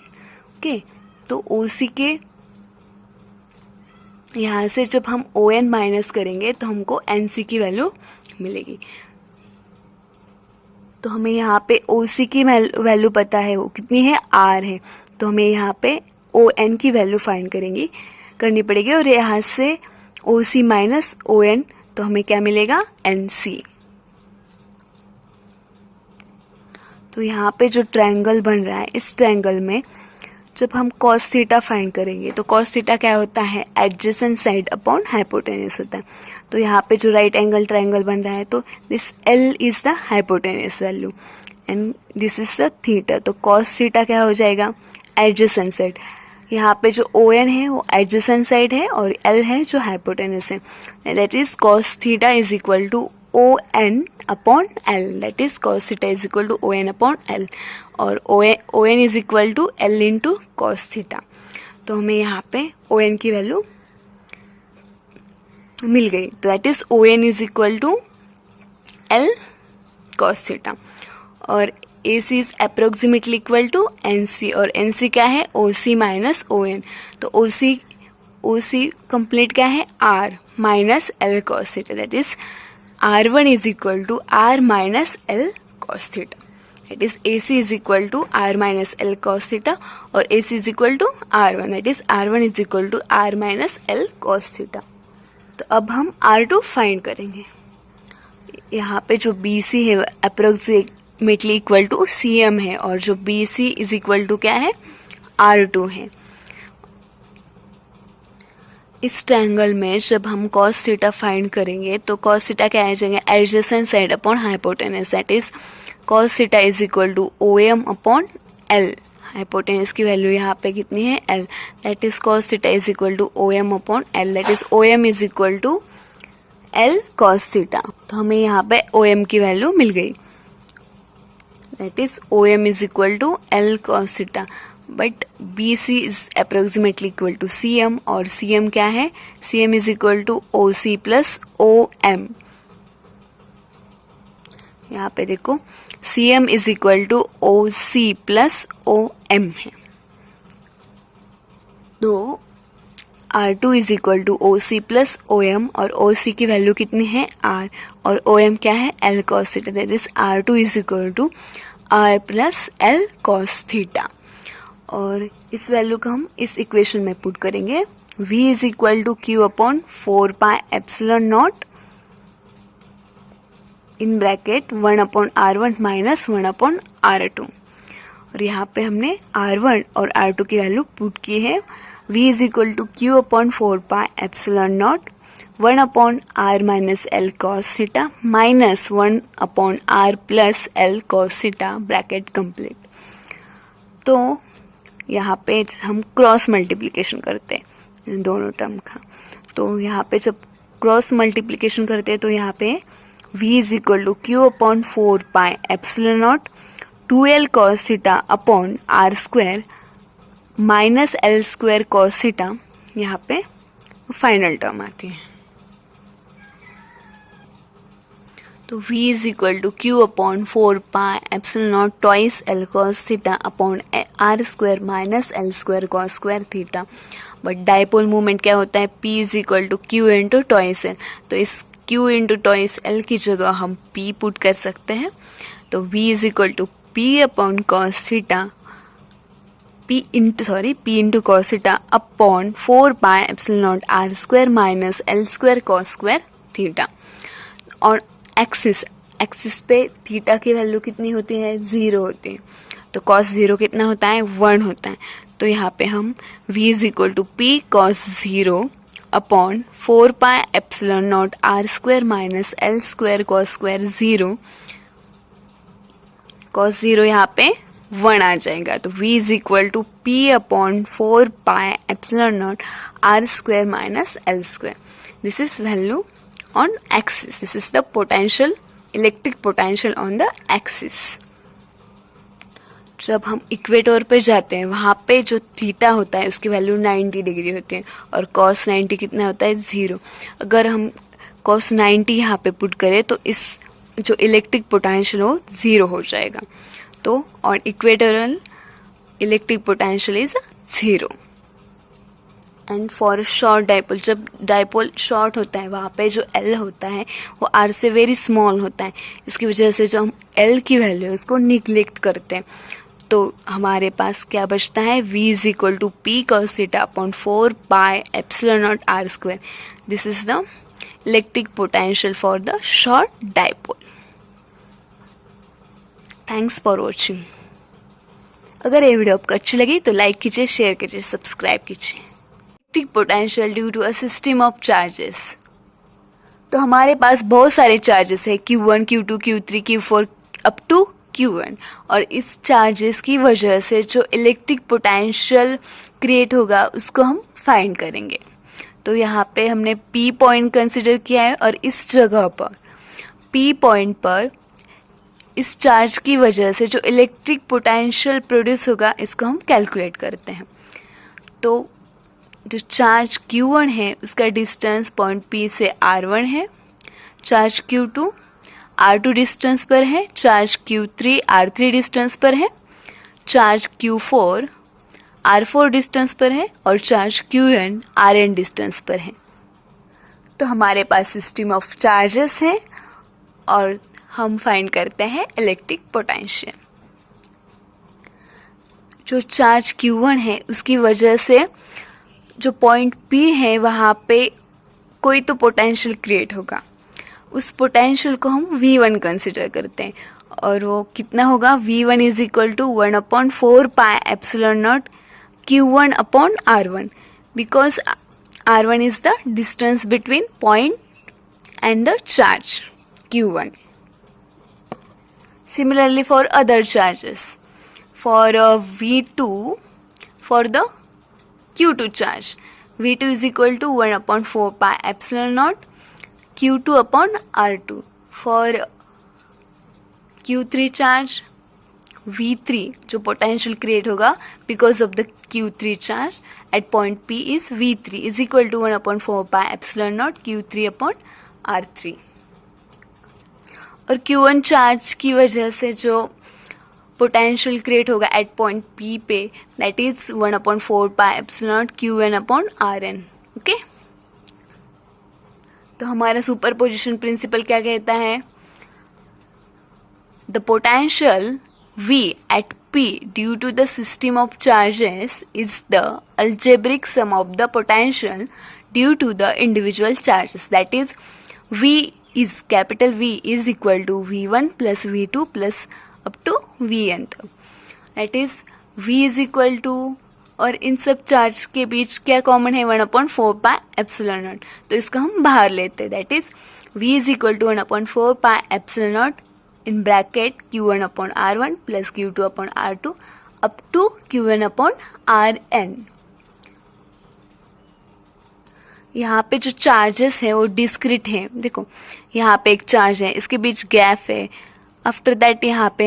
okay, तो OC के यहाँ से जब हम ON माइनस करेंगे तो हमको NC की वैल्यू मिलेगी. तो हमें यहाँ पे OC की वैल्यू पता है, वो कितनी है R है, तो हमें यहाँ पे ON की वैल्यू फाइंड करनी पड़ेगी, और यहाँ से OC माइनस ON, तो हमें क्या मिलेगा NC. तो यहाँ पे जो ट्रायंगल बन रहा है, इस ट्रायंगल में जब हम cos थीटा फाइंड करेंगे तो cos थीटा क्या होता है, एडजेसेंट साइड अपॉन हाइपोटेनस होता है. तो यहाँ पे जो राइट एंगल ट्रायंगल बन रहा है, तो this L is the hypotenuse value and this is the theta. तो cos थीटा क्या हो जाएगा, एडजेसेंट साइड. यहाँ पे जो ON है वो एडजेसेंट साइड है और L है जो हाइपोटेनस है, that is cos theta is equal to ON upon L, that is cos theta is equal to ON upon L, और ON is equal to L into cos theta. तो हमें यहाँ पे ON की value मिल गई, तो that is ON is equal to L cos theta, और AC is approximately equal to NC, और NC क्या है OC माइनस ON. तो OC कंप्लीट क्या है R minus L cos theta, that is R1 is equal to R minus L cos theta, that is AC is equal to R minus L cos theta, और AC is equal to R1, that is R1 is equal to R minus L cos theta. तो अब हम R2 find करेंगे. यहाँ पे जो BC है approximately equal to CM है, और जो BC इज इक्वल टू क्या है R2 है. इस ट्रायंगल में जब हम cos थीटा फाइंड करेंगे तो cos थीटा क्या आ जाएगा, adjacent side upon hypotenuse, that is cos theta is equal to OM upon L. Hypotenuse की वैल्यू यहाँ पे कितनी है L, that is cos theta is equal to OM upon L, that is OM is equal to L cos theta. तो हमें यहाँ पे OM की वैल्यू मिल गई, that is OM is equal to L cos theta, but BC is approximately equal to CM, और CM क्या है, CM is equal to OC plus OM. यहाँ पे देखो CM is equal to OC plus OM है. तो R2 is equal to OC plus OM, और OC की वैल्यू कितनी है R, और OM क्या है L cos theta, that is R2 is equal to R plus L cos theta. और इस वैल्यू को हम इस इक्वेशन में पुट करेंगे. V is equal to Q upon 4 pi epsilon naught in bracket 1/r1 minus 1/r2। और यहाँ पे हमने r1 और r2 की वैल्यू पुट की है। v is equal to q/4πε0 1/r minus l cos theta minus 1/r plus l cos theta bracket complete. तो यहाँ पे हम क्रॉस मल्टीप्लिकेशन करते हैं इन दोनों टर्म का। तो यहाँ पे जब क्रॉस मल्टीप्लिकेशन करते हैं तो यहाँ पे v is equal to q/4πε0 2l cos theta upon r square minus l square cos theta, यहाँ पे फाइनल टर्म आती है। तो v is equal to q/4πε0 twice l cos theta upon r square minus l square cos square theta. But dipole moment क्या होता है, p is equal to q into twice l। तो इस q into twice l की जगह हम p put कर सकते हैं। तो v is equal to p upon cos theta p into cos theta upon 4πε0 r square minus l square cos square theta. और एक्सिस पे थीटा की वैल्यू कितनी होती है, 0 होती है। तो cos 0 कितना होता है, 1 होता है। तो यहाँ पे हम v is equal to p cos 0 upon 4πε0 r square minus l square cos square 0, cos 0 यहाँ पे 1 आ जाएगा। तो v is equal to p upon 4πε0 r square minus l square. This is value on axis, this is the potential, electric potential on the axis. जब हम equator पे जाते हैं वहाँ पे जो थीटा होता है उसकी वैल्यू 90 डिग्री होती है और cos 90 कितना होता है, 0। अगर हम cos 90 यहाँ पे पुट करें तो इस जो इलेक्ट्रिक पोटेंशियल हो 0 हो जाएगा। तो on equatorial electric potential is 0। And for short dipole, जब डाइपोल शॉर्ट होता है वहाँ पे जो L होता है वो R से वेरी स्मॉल होता है। इसकी वजह से जो हम L की वैल्यू है उसको निगलेक्ट करते हैं। तो हमारे पास क्या बचता है, v is equal to p cos theta upon 4πε0 r square. This is the electric potential for the short dipole. Thanks for watching. अगर ये वीडियो आपको अच्छी लगी तो लाइक कीजिए, शेयर कीजिए, सब्सक्राइब कीजिए। Electric potential due to a system of charges. तो हमारे पास बहुत सारे चार्जेस है, Q1, Q2, Q3, Q4 up to Q1। और इस चार्जेस की वजह से जो इलेक्ट्रिक पोटेंशियल क्रिएट होगा उसको हम फाइंड करेंगे। तो यहाँ पे हमने P पॉइंट कंसिडर किया है और इस जगह पर P पॉइंट पर इस चार्ज की वजह से जो इलेक्ट्रिक पोटेंशियल प्रोड्यूस होगा इसको हम कैलकुलेट करते हैं। तो जो चार्ज Q1 है उसका डिस्टेंस पॉइंट P से R1 है, चार्ज Q2 R2 डिस्टेंस पर है, चार्ज Q3 R3 डिस्टेंस पर है, चार्ज Q4 R4 डिस्टेंस पर है और चार्ज Qn Rn डिस्टेंस पर है। तो हमारे पास सिस्टम ऑफ चार्जेस है और हम फाइंड करते हैं इलेक्ट्रिक पोटेंशियल। जो चार्ज Q1 है उसकी वजह से जो पॉइंट P है वहाँ पे कोई तो पोटेंशियल क्रिएट होगा। उस पोटेंशियल को हम V1 कंसिडर करते हैं और वो कितना होगा, V1 is equal to 1/4πε0 Q1 upon R1 because R1 is the distance between point and the charge Q1. Similarly for other charges, for V2 for the Q2 charge, V2 is equal to 1/4πε0 Q2 upon R2. For Q3 charge, V3 जो potential create होगा because of the Q3 charge at point P is V3 is equal to 1/4πε0 Q3 upon R3. और Q1 charge की वजह से जो potential create होगा at point P पे that is 1/4πε0 Qn upon Rn। Okay, तो हमारा सुपरपोजिशन प्रिंसिपल क्या कहता है, the potential V at P due to the system of charges is the algebraic sum of the potential due to the individual charges, that is V is capital V is equal to V1 plus V2 plus up to Vn तक, that is V is equal to, और इन सब charge के बीच क्या common है, 1/4πε0, तो इसका हम बाहर लेते हैं, that is V is equal to 1/4πε0 in bracket Q1/R1 plus Q2/R2 up to Qn/Rn। यहाँ पे जो चार्जेस है वो डिस्क्रीट है, देखो यहाँ पे एक चार्ज है, इसके बीच गैप है, आफ्टर दैट यहाँ पे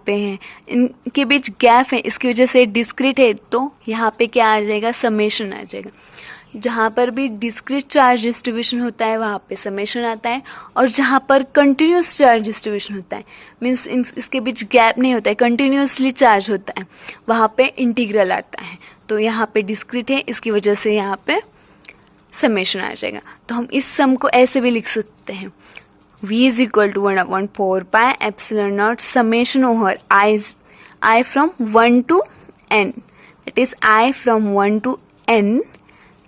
है, इनके बीच गैप है, इसकी वजह से डिस्क्रीट है, तो यहाँ पे क्या आ जाएगा, समेशन आ जाएगा। जहाँ पर भी डिस्क्रीट चार्ज डिस्ट्रीब्यूशन होता है वहाँ पे समेशन आता है, और जहाँ पर कंटिन्यूस चार्ज डिस्ट्रीब्यूशन होता है, मीन्स इसके बीच गैप नहीं होता है, कंटिन्यूसली चार्ज होता है, वहाँ पे इंटीग्रल आता है। तो यहाँ पे डिस्क्रीट है, इसकी वजह से यहाँ पे समेशन आ जाएगा। तो हम इस सम को ऐसे भी लिख सकते हैं, V is equal to 1/4πε0 summation over I from 1 to n, that is I from 1 to n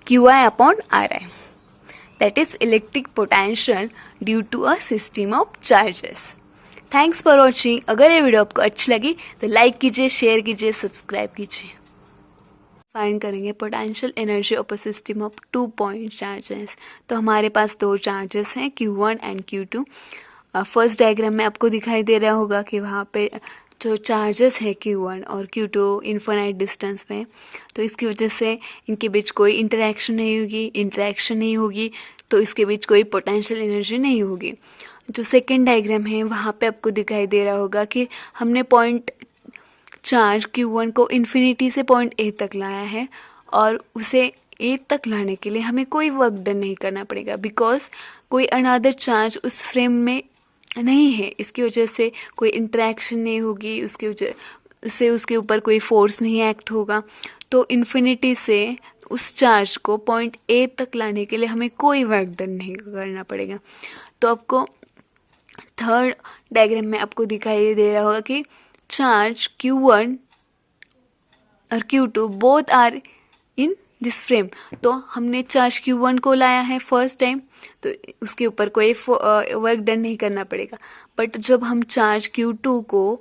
QI/RI, that is electric potential due to a system of charges. Thanks for watching. अगर ये वीडियो आपको अच्छी लगी तो like कीजिए, share कीजिए, subscribe कीजिए। Find करेंगे potential energy of a system of 2 point charges. तो हमारे पास दो चार्जेस हैं Q1 and Q2। First diagram में आपको दिखाई दे रहा होगा कि वहाँ पे जो चार्जेस है Q1 और Q2 इन्फिनाइट डिस्टेंस पे, तो इसकी वजह से इनके बीच कोई इंटरेक्शन नहीं होगी, तो इसके बीच कोई पोटेंशियल एनर्जी नहीं होगी। जो सेकेंड डायग्राम है वहाँ पे आपको दिखाई दे रहा होगा कि हमने पॉइंट चार्ज Q1 को इन्फिनिटी से पॉइंट A तक लाया है, और उसे A तक लाने के लिए हमें कोई वर्क डन नहीं करना पड़ेगा, बिकॉज कोई अनदर चार्ज उस फ्रेम में नहीं है, इसकी वजह से कोई इंटरेक्शन नहीं होगी, उसकी वजह से उसके ऊपर कोई फोर्स नहीं एक्ट होगा। तो इन्फिनिटी से उस चार्ज को पॉइंट A तक लाने के लिए हमें कोई वर्क डन नहीं करना पड़ेगा। तो आपको थर्ड डायग्राम में आपको दिखाई दे रहा होगा कि चार्ज Q1 और Q2 both are in this frame. तो हमने चार्ज Q1 को लाया है फर्स्ट टाइम, तो उसके ऊपर कोई वर्क डन नहीं करना पड़ेगा। बट जब हम चार्ज Q2 को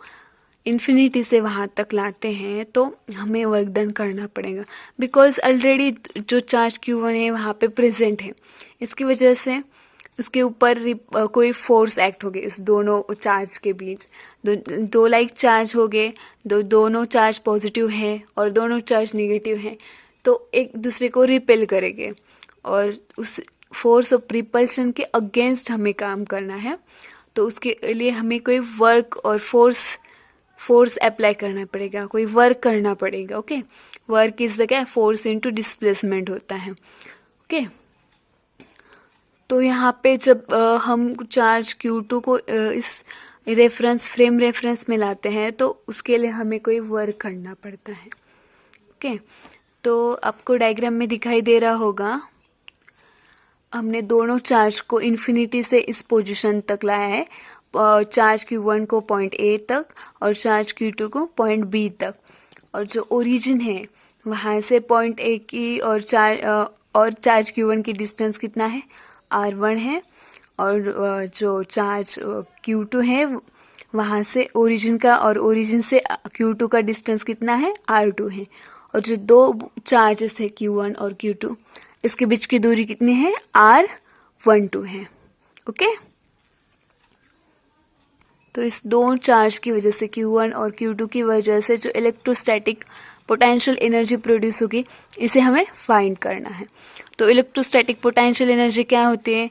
इन्फिनिटी से वहाँ तक लाते हैं तो हमें वर्क डन करना पड़ेगा, बिकॉज ऑलरेडी जो चार्ज Q1 है वहाँ पे प्रेजेंट है, इसकी वजह से उसके ऊपर कोई फोर्स एक्ट हो गई उस दोनों चार्ज के बीच। दो लाइक चार्ज हो गए, दोनों चार्ज पॉजिटिव है और दोनों चार्ज नेगेटिव है, तो एक दूसरे को रिपेल करेंगे, और उस फोर्स ऑफ रिपल्शन के अगेंस्ट हमें काम करना है। तो उसके लिए हमें कोई वर्क और फोर्स अप्लाई करना पड़ेगा, कोई वर्क करना पड़ेगा। ओके, वर्क इज द क्या, फोर्स इनटू डिस्प्लेसमेंट होता है। ओके, तो यहाँ पे जब हम चार्ज Q2 को इस फ्रेम रेफरेंस में लाते हैं तो उसके लिए हमें कोई वर्क करना पड़ता है। ओके, तो आपको डायग्राम में दिखाई दे रहा होगा, हमने दोनों चार्ज को इन्फिनिटी से इस पोजीशन तक लाया है, चार्ज Q1 को पॉइंट A तक और चार्ज Q2 को पॉइंट B तक, और जो ओरिजिन है वहाँ से पॉइंट A की और चार्ज Q1 की डिस्टेंस कितना है, R1 है, और जो चार्ज Q2 है वहाँ से ओरिजिन का और ओरिजिन से Q2 का डिस्टेंस कितना है, R2 है, और जो दो चार्जेस है Q1 और Q2 इसके बीच की दूरी कितनी है, R12 है। ओके, तो इस दो चार्ज की वजह से Q1 और Q2 की वजह से जो इलेक्ट्रोस्टैटिक पोटेंशियल एनर्जी प्रोड्यूस होगी इसे हमें फाइंड करना है। तो इलेक्ट्रोस्टैटिक पोटेंशियल एनर्जी क्या होती है,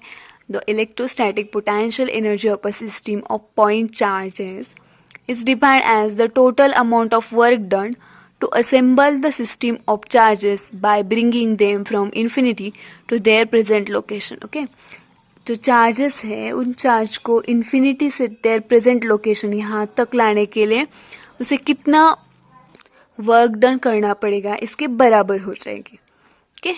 the electrostatic potential energy of a system of point charges is defined as the total amount of work done to assemble the system of charges by bringing them from infinity to their present location. Okay, जो charges है उन charge को infinity से there present location यहाँ तक लाने के लिए उसे कितना वर्क डन करना पड़ेगा इसके बराबर हो जाएगी। ओके,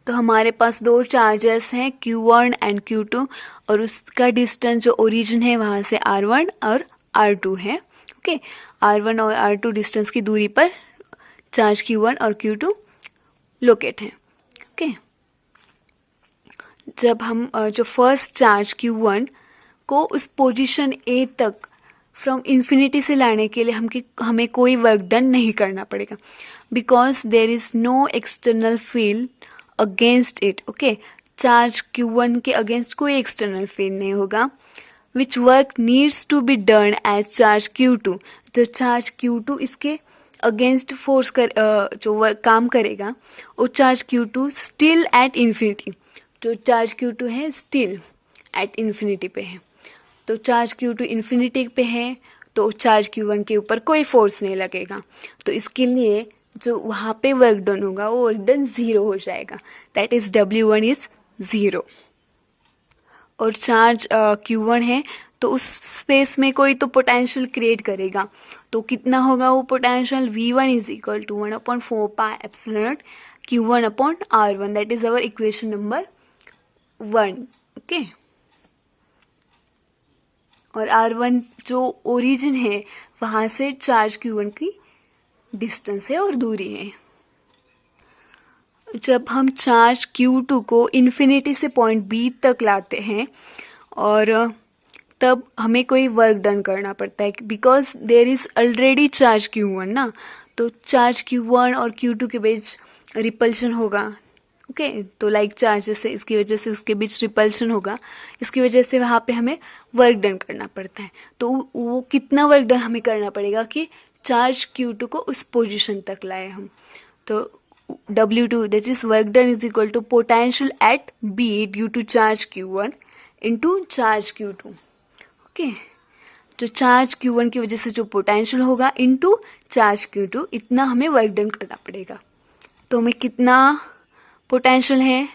तो हमारे पास दो चार्जेस हैं Q1 एंड Q2, और उसका डिस्टेंस जो ओरिजिन है वहाँ से R1 और R2 है। ओके, R1 और R2 डिस्टेंस की दूरी पर चार्ज Q1 और Q2 लोकेट हैं। ओके, जब हम जो फर्स्ट चार्ज Q1 को उस पोजीशन A तक फ्रॉम इन्फिनिटी से लाने के लिए हमें कोई वर्क डन नहीं करना पड़ेगा, because there is no external field against it. Okay, charge Q1 के अगेंस्ट कोई एक्सटर्नल फील्ड नहीं होगा. Which work needs to be done as charge Q2. जो चार्ज Q2 इसके अगेंस्ट फोर्स जो वर्क काम करेगा वो charge Q2 still at infinity. जो चार्ज Q2 है स्टिल एट इन्फिनिटी पे है. तो चार्ज Q2 इन्फिनिटी पे है तो चार्ज Q1 के ऊपर कोई फोर्स नहीं लगेगा. तो इसके लिए जो वहाँ पे वर्क डन होगा वो वर्क डन 0 हो जाएगा. That is W1 is 0. और चार्ज Q1 है तो उस स्पेस में कोई तो पोटेंशियल क्रिएट करेगा. तो कितना होगा वो potential? V1 is equal to 1/4 pi epsilon naught Q1 upon R1. That is our equation number 1. Okay, और R1 जो ओरिजिन है वहां से चार्ज Q1 की डिस्टेंस है और दूरी है. जब हम चार्ज Q2 को इन्फिनिटी से पॉइंट B तक लाते हैं और तब हमें कोई वर्क डन करना पड़ता है, because there is already charge Q1 ना. तो चार्ज Q1 और Q2 के बीच रिपल्शन होगा. ओके, तो लाइक चार्जेस से इसकी वजह से उसके बीच रिपल्शन होगा. इसकी वजह से वहाँ पे हमें वर्क डन करना पड़ता है. तो वो कितना वर्क डन हमें करना पड़ेगा कि चार्ज Q2 को उस पोजीशन तक लाए हम. तो W2 that is work done is equal to potential at B due to charge Q1 into charge Q2. Okay, जो चार्ज Q1 की वजह से जो पोटेंशियल होगा इनटू चार्ज Q2, इतना हमें वर्क डन करना पड़ेगा. तो हमें कितना पोटेंशियल है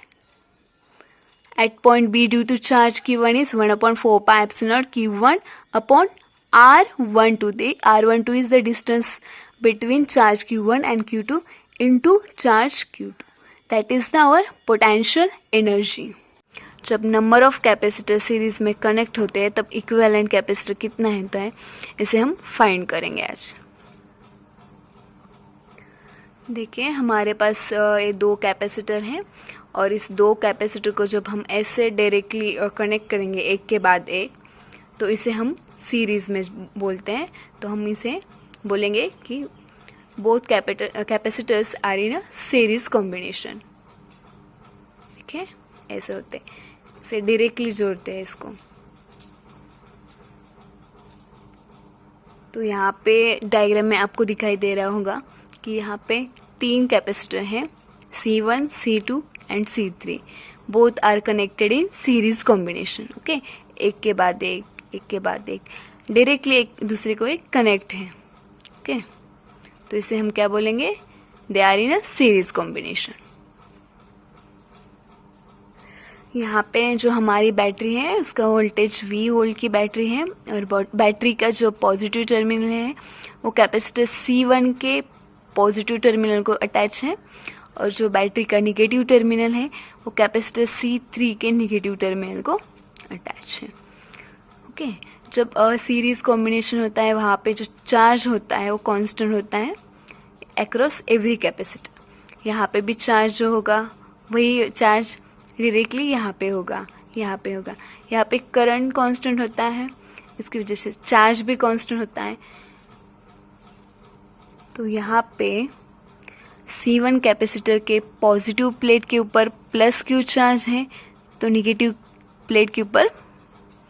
at point B due to charge Q1 is 1/4 pi epsilon naught Q1 upon R12. R12 is the distance between charge Q1 and Q2 into charge Q2. That is our potential energy. जब number of capacitor series में connect होते हैं तब equivalent capacitor कितना होता है इसे हम फाइंड करेंगे आज. देखिए हमारे पास ये 2 कैपेसिटर हैं और इस 2 कैपेसिटर को जब हम ऐसे डायरेक्टली कनेक्ट करेंगे एक के बाद एक तो इसे हम सीरीज में बोलते हैं. तो हम इसे बोलेंगे कि both capacitors are in a series combination. ठीक है, ऐसे होते हैं, इसे डायरेक्टली जोड़ते हैं इसको. तो यहाँ पे डायग्राम में आपको दिखाई दे रहा होगा कि यहाँ पे 3 कैपेसिटर हैं, C1, C2 and C3. Both are connected in series combination. Okay, एक के बाद एक डायरेक्टली एक दूसरे को एक कनेक्ट है. ओके, तो इसे हम क्या बोलेंगे? They are in a series combination. यहाँ पे जो हमारी बैटरी है उसका वोल्टेज V वोल्ट की बैटरी है और बैटरी का जो पॉजिटिव टर्मिनल है वो कैपेसिटर C1 के पॉजिटिव टर्मिनल को अटैच है और जो बैटरी का निगेटिव टर्मिनल है वो कैपेसिटर C3 के निगेटिव टर्मिनल को अटैच है. ओके, जब सीरीज कॉम्बिनेशन होता है वहाँ पे जो चार्ज होता है वो कांस्टेंट होता है अक्रॉस एवरी कैपेसिटर. यहाँ पे भी चार्ज जो होगा वही चार्ज डायरेक्टली यहाँ पे होगा. यहाँ पे करंट कांस्टेंट होता है, इसकी वजह से चार्ज भी कांस्टेंट होता है. तो यहाँ पे C1 कैपेसिटर के पॉजिटिव प्लेट के ऊपर प्लस Q चार्ज है तो निगेटिव प्लेट के ऊपर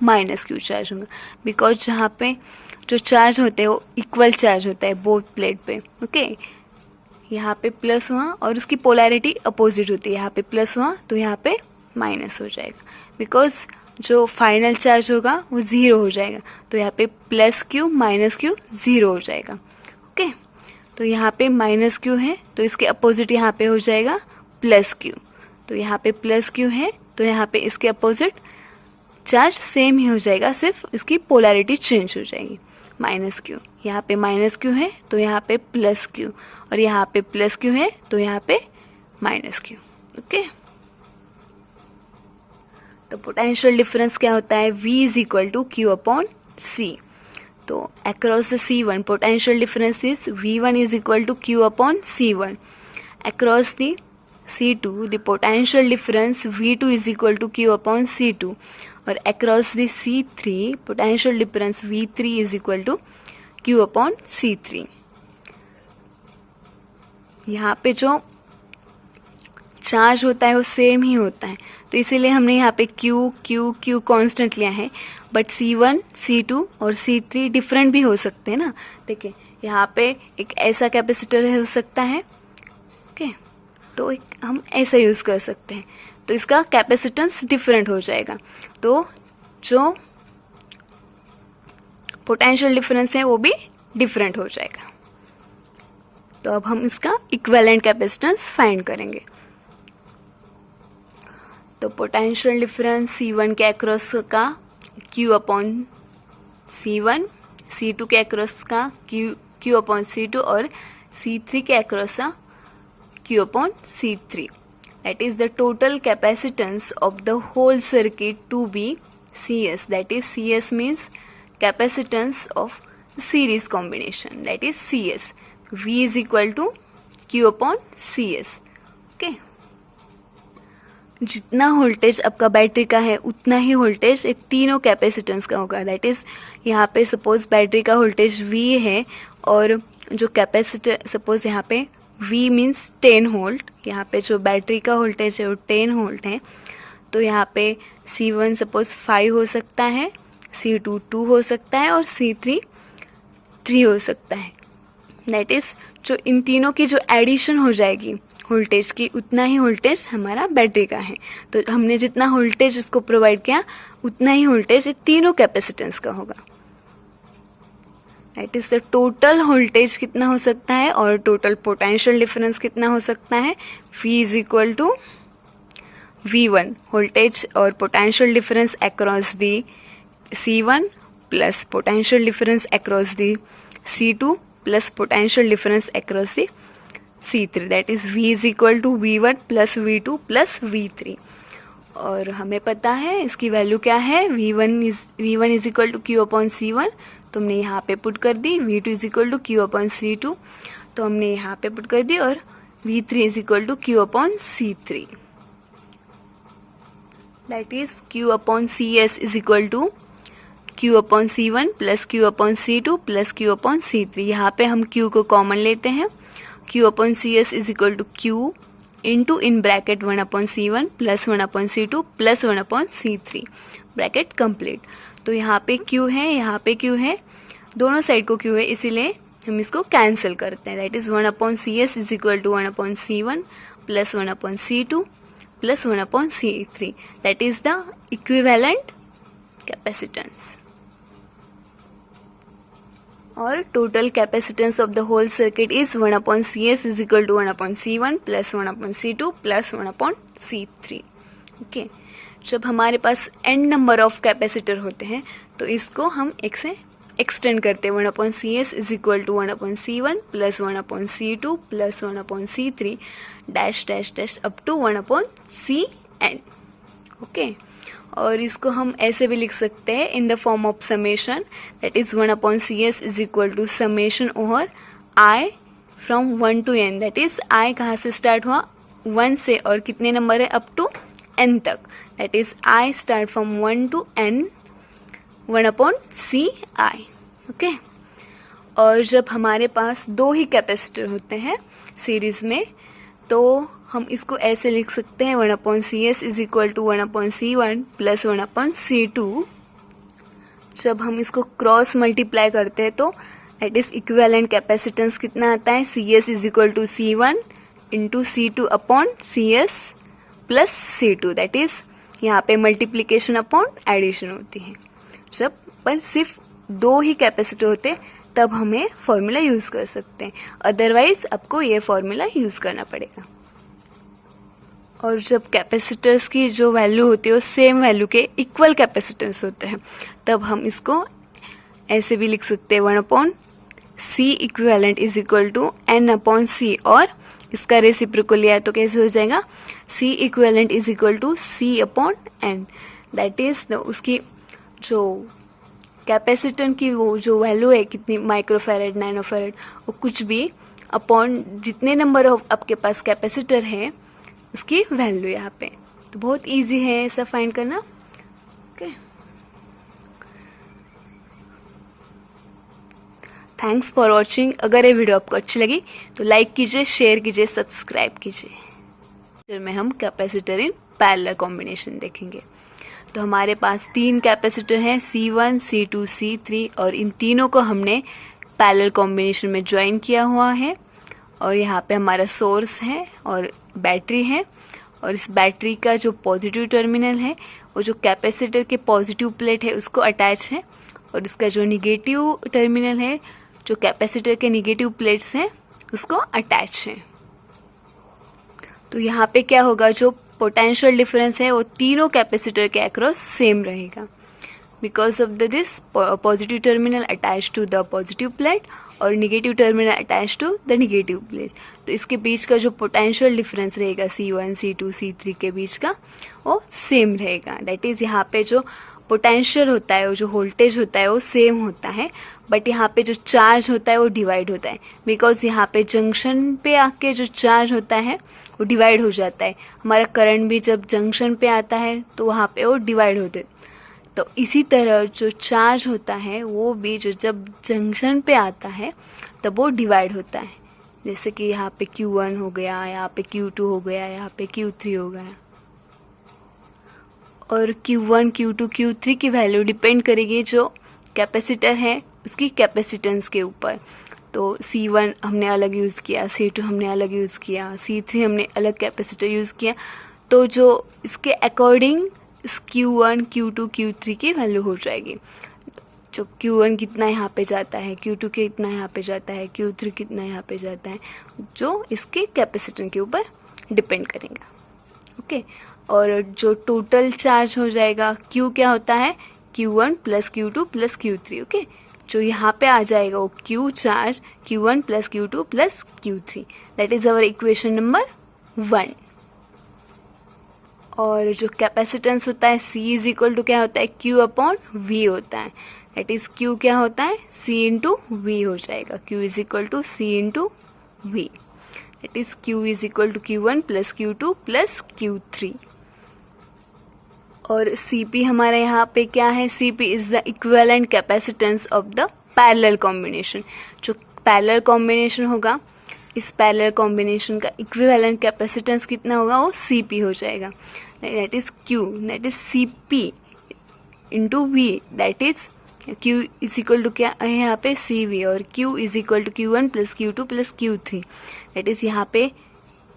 माइनस Q चार्ज होगा, बिकॉज जहाँ पे जो चार्ज होते हैं वो इक्वल चार्ज होता है बोथ प्लेट पे. ओके, यहाँ पे प्लस हुआ और उसकी पोलैरिटी अपोजिट होती है. यहाँ पे प्लस हुआ तो यहाँ पे माइनस हो जाएगा, बिकॉज जो फाइनल चार्ज होगा वो 0 हो जाएगा. तो यहाँ पे प्लस Q माइनस Q 0 हो जाएगा. ओके, तो यहाँ पे माइनस Q है तो इसके अपोजिट यहाँ पे हो जाएगा प्लस Q. तो यहाँ पे प्लस Q है तो यहाँ पे इसके अपोजिट चार्ज सेम ही हो जाएगा, सिर्फ इसकी पोलैरिटी चेंज हो जाएगी. माइनस Q, यहाँ पे माइनस Q है तो यहाँ पे प्लस Q और यहाँ पे प्लस Q है तो यहाँ पे माइनस Q. ओके, तो पोटेंशियल डिफरेंस क्या होता है? V is equal to Q upon C. तो across the C1 potential difference is V1 is equal to Q upon C1 across the C2, the potential difference V2 is equal to Q upon C2, और across the C3 potential difference V3 is equal to Q upon C3. यहाँ पे जो charge होता है वो same ही होता है, तो इसीलिए हमने यहाँ पे Q कांस्टेंट लिया है, बट C1, C2 और C3 डिफरेंट भी हो सकते हैं ना. देखिए यहाँ पे एक ऐसा कैपेसिटर हो सकता है, ओके, तो एक हम ऐसा यूज़ कर सकते हैं, तो इसका कैपेसिटेंस डिफरेंट हो जाएगा, तो जो पोटेंशियल डिफरेंस है वो भी डिफरेंट हो जाएगा. तो अब हम इसका इक्विवेलेंट कैपेसिटेंस फाइंड करेंगे. तो पोटेंशियल डिफरेंस C1 के अक्रॉस का Q अपॉन C1, C2 के अक्रॉस का Q अपॉन C2 और C3 के अक्रॉस का Q upon C3. That is the total capacitance of the whole circuit to be CS. That is CS means capacitance of series combination. That is CS. V is equal to Q upon CS. Okay. जितना voltage आपका battery का है उतना ही voltage एक तीनों capacitance का होगा. That is यहाँ पे सपोज बैटरी का वोल्टेज V है और जो कैपेसिटर सपोज यहाँ पे V मीन्स 10 वोल्ट, यहाँ पे जो बैटरी का वोल्टेज है वो 10 वोल्ट है, तो यहाँ पे C1 सपोज 5 हो सकता है, C2 2 हो सकता है और C3 3 हो सकता है. दैट इज जो इन तीनों की जो एडिशन हो जाएगी वोल्टेज की, उतना ही वोल्टेज हमारा बैटरी का है. तो हमने जितना वोल्टेज उसको प्रोवाइड किया उतना ही वोल्टेज तीनों कैपेसिटेंस का होगा. That is the total voltage कितना हो सकता है और टोटल पोटेंशियल डिफरेंस कितना हो सकता है. V is equal to V1 voltage और potential difference across the C1 plus potential difference across the C2 plus potential difference across the C3. That is V is equal to V1 plus V2 plus V3. और हमें पता है इसकी value क्या है. V1 is equal to Q upon C1, तो हमने यहाँ पे पुट कर दी. V2 is equal to Q upon C2, तो हमने यहाँ पे पुट कर दी. और V3 is equal to Q upon C3. That is Q upon CS is equal to Q upon C1 plus Q upon C2 plus Q upon C3. यहाँ पे हम Q को कॉमन लेते हैं. Q upon CS is equal to Q into in bracket 1 upon C1 plus 1 upon C2 plus 1 upon C3 bracket complete. तो यहाँ पे Q है, यहाँ पे Q है, दोनों साइड को Q है, इसीलिए हम इसको कैंसिल करते हैं. That is 1 upon CS is equal to 1 upon C1 plus 1 upon C2 plus 1 upon C3. That is the equivalent capacitance. और total capacitance of the whole circuit is 1 upon CS is equal to 1 upon C1 plus 1 upon C2 plus 1 upon C3. Okay, जब हमारे पास n number of capacitor होते हैं तो इसको हम एक से एक्सटेंड करते हैं. 1 upon CS is equal to 1 upon C1 plus 1 upon C2 plus 1 upon C3 dash dash dash up to 1 upon CN. Okay, और इसको हम ऐसे भी लिख सकते हैं in the form of summation. That is 1 upon CS is equal to summation over I from 1 to N. That is I कहाँ से स्टार्ट हुआ, 1 से, और कितने नंबर है अप टू N तक. That is I start from 1 to N 1 upon CI. Okay, और जब हमारे पास दो ही कैपेसिटर होते हैं सीरीज में तो हम इसको ऐसे लिख सकते हैं 1 upon CS is equal to 1 upon C1 plus 1 upon C2. जब हम इसको क्रॉस मल्टीप्लाई करते हैं तो दैट इज इक्विवेलेंट कैपेसिटेंस कितना आता है. CS is equal to C1 into C2 upon CS plus C2. That is यहाँ पे मल्टीप्लीकेशन अपॉन एडिशन होती है. जब पर सिर्फ दो ही कैपेसिटर होते तब हमें फॉर्मूला यूज कर सकते हैं, अदरवाइज आपको ये फॉर्मूला यूज करना पड़ेगा. और जब कैपेसिटर्स की जो वैल्यू होती है वो सेम वैल्यू के इक्वल कैपेसिटर्स होते हैं तब हम इसको ऐसे भी लिख सकते हैं 1 upon C equivalent is equal to N upon C, और इसका रेसिप्रोकल लिया है तो कैसे हो जाएगा C equivalent is equal to C upon N. That is उसकी जो कैपेसिटर की वो जो वैल्यू है कितनी माइक्रोफेरेड, नैनोफेरेड, वो कुछ भी अपॉन जितने नंबर ऑफ आपके पास कैपेसिटर है उसकी वैल्यू यहाँ पे। तो बहुत इजी है ऐसा फाइंड करना। Okay, thanks for watching. अगर ये वीडियो आपको अच्छी लगी तो लाइक कीजिए, शेयर कीजिए, सब्सक्राइब कीजिए। फिर में हम कैपेसिटर इन पैरेलल कॉम्बिनेशन देखेंगे। तो हमारे पास 3 कैपेसिटर हैं, C1, C2, C3, और इन तीनों को हमने पैरेलल कॉम्बिनेशन में ज्वाइन किया हुआ है। और यहाँ पे हमारा सोर्स है और बैटरी है, और इस बैटरी का जो पॉजिटिव टर्मिनल है वो जो कैपेसिटर के पॉजिटिव प्लेट है उसको अटैच है, और इसका जो निगेटिव टर्मिनल है जो कैपेसिटर के निगेटिव प्लेट्स हैं उसको अटैच है। तो यहाँ पे क्या होगा, जो पोटेंशियल डिफरेंस है वो तीनों कैपेसिटर के अक्रॉस सेम रहेगा, because of this positive terminal attach to the positive plate और negative terminal attach to the negative plate. तो इसके बीच का जो पोटेंशियल डिफरेंस रहेगा C1, C2, C3 के बीच का वो सेम रहेगा। दैट इज यहाँ पे जो पोटेंशियल होता है, वो जो वोल्टेज होता है वो सेम होता है, बट यहाँ पे जो चार्ज होता है वो डिवाइड होता है, बिकॉज यहाँ पे जंक्शन पे आके जो चार्ज होता है वो डिवाइड हो जाता है। हमारा करंट भी जब जंक्शन पे आता है तो वहाँ पे वो डिवाइड होते हैं। तो इसी तरह जो चार्ज होता है वो भी जो जब जंक्शन पे आता है तब वो डिवाइड होता है। जैसे कि यहाँ पे Q1 हो गया, यहाँ पे Q2 हो गया, यहाँ पे Q3 हो गया। और Q1, Q2, Q3 की वैल्यू डिपेंड करेगी जो कैपेसिटर है उसकी कैपेसिटेंस के ऊपर। तो C1 हमने अलग यूज़ किया, C2 हमने अलग यूज़ किया, C3 हमने अलग कैपेसिटर यूज़ किया। तो जो इसके अकॉर्डिंग इस Q1, Q2, Q3 की वैल्यू हो जाएगी। जो Q1 कितना यहाँ पे जाता है, Q2 कितना यहाँ पे जाता है, Q3 कितना यहाँ पे जाता है, जो इसके कैपेसिटर के ऊपर डिपेंड करेगा। ओके, और जो टोटल चार्ज हो जाएगा Q क्या होता है, Q1 plus Q2 plus Q3। Okay, जो यहाँ पे आ जाएगा वो Q charge Q1 plus Q2 plus Q3। That is our equation number 1। और जो कैपेसिटेंस होता है C इज इक्वल टू क्या होता है, Q अपॉन V होता है। दैट इज Q क्या होता है, C इंटू V हो जाएगा। Q is equal to C into V। That is Q is equal to Q1 plus Q2 plus Q3। और Cp हमारा यहाँ पे क्या है, Cp is the equivalent capacitance of the parallel combination. जो parallel combination होगा, इस पैरेलल कॉम्बिनेशन का इक्विवेलेंट कैपेसिटेंस कितना होगा, वो Cp हो जाएगा। That is Q, that is Cp into V। That is Q is equal to क्या है यहाँ पे Cv, और Q is equal to Q1 plus Q2 plus Q3। That is यहाँ पे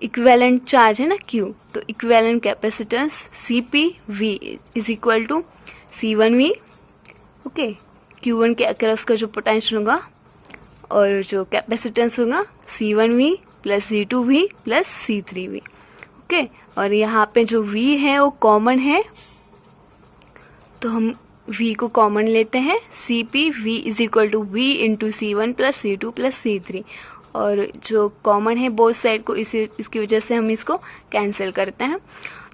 इक्विवेलेंट चार्ज है ना Q, तो equivalent capacitance CpV is equal to C1V। Okay, Q1 के अक्रॉस का जो पोटेंशियल होगा और जो कैपेसिटेंस होगा C1V plus C2V plus C3V। Okay, और यहाँ पे जो V है वो कॉमन है, तो हम V को कॉमन लेते हैं। CpV is equal to V into C1 plus C2 plus C3। और जो कॉमन है बोथ साइड को, इसकी वजह से हम इसको कैंसिल करते हैं।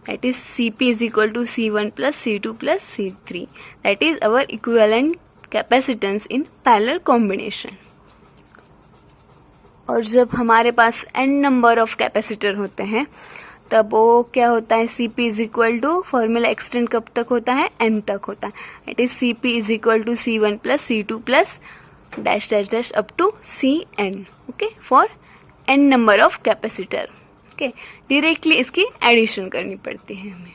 That is Cp is equal to C1 plus C2 plus C3। That is our equivalent capacitance in parallel combination. और जब हमारे पास n नंबर ऑफ कैपेसिटर होते हैं तब वो क्या होता है, Cp is equal to, formula extend कब तक होता है, n तक होता है। That is Cp is equal to C1 plus C2 plus dash dash dash up to Cn। Okay, for n number of capacitor. Okay, directly इसकी addition करनी पड़ती है हमें।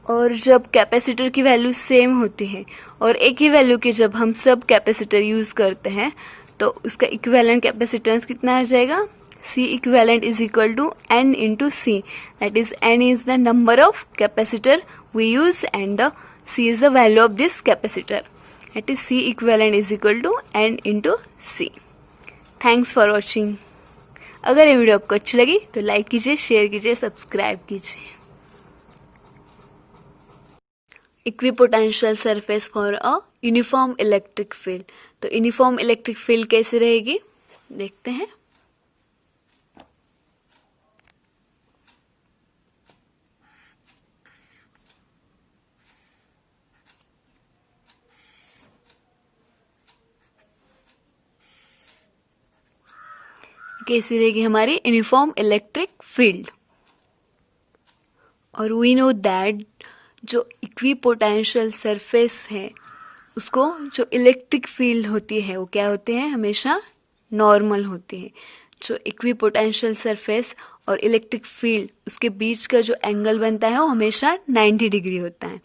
और जब कैपेसिटर की वैल्यू सेम होती है और एक ही वैल्यू की जब हम सब कैपेसिटर यूज करते हैं तो उसका इक्विवेलेंट कैपेसिटेंस कितना आ जाएगा, C equivalent is equal to n into C। That is n is the number of capacitor we use and the C is the value of this capacitor. That is C equivalent is equal to n into C। Thanks for watching. अगर ये video आपको अच्छी लगी तो like कीजिए, share कीजिए, subscribe कीजिए। Equipotential surface for a uniform electric field. तो यूनिफॉर्म इलेक्ट्रिक फील्ड कैसे रहेगी देखते हैं। कैसी रहेगी हमारी यूनिफॉर्म इलेक्ट्रिक फील्ड। और वी नो दैट जो इक्विपोटेंशियल सरफेस है उसको जो इलेक्ट्रिक फील्ड होती है वो क्या होते हैं, हमेशा नॉर्मल होती है। जो इक्विपोटेंशियल सरफेस और इलेक्ट्रिक फील्ड उसके बीच का जो एंगल बनता है वो हमेशा 90 डिग्री होता है।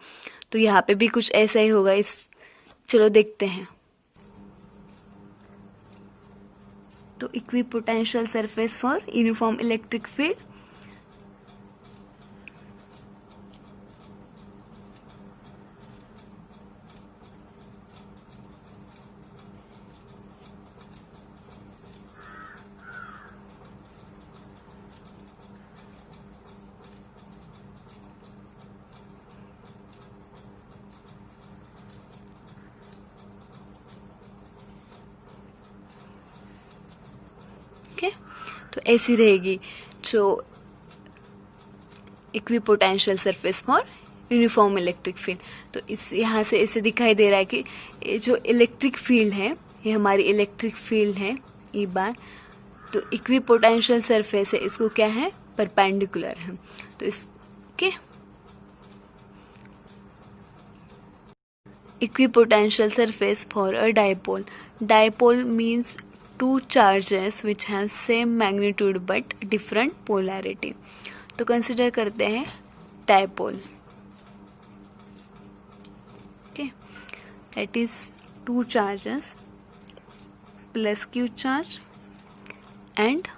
तो यहाँ पे भी कुछ ऐसा ही होगा। चलो देखते हैं। तो equipotential surface for uniform electric field, तो ऐसी रहेगी जो equipotential surface for uniform electric field. तो इस यहाँ से ऐसे दिखाई दे रहा है कि ये जो इलेक्ट्रिक फील्ड है ये हमारी इलेक्ट्रिक फील्ड है ई बार। तो इक्विपोटेंशियल सरफेस है, इसको क्या है, परपेंडिकुलर है। तो इसके equipotensial surface for a dipole. Dipole means two charges which have same magnitude but different polarity. तो कंसिडर करते हैं dipole. okay, that is two charges plus q charge and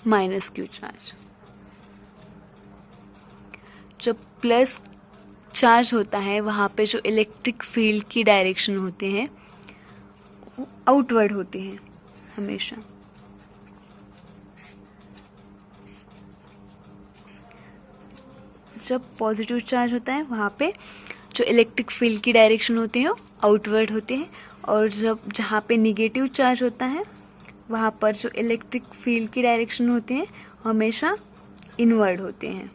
minus q charge. जब plus charge होता है वहाँ पे जो electric field की डायरेक्शन होती है वो आउटवर्ड होती है हमेशा। जब पॉजिटिव चार्ज होता है वहाँ पे जो इलेक्ट्रिक फील्ड की डायरेक्शन होती है वो आउटवर्ड होती है, और जब जहाँ पे निगेटिव चार्ज होता है वहाँ पर जो इलेक्ट्रिक फील्ड की डायरेक्शन होती है हमेशा इनवर्ड होते हैं।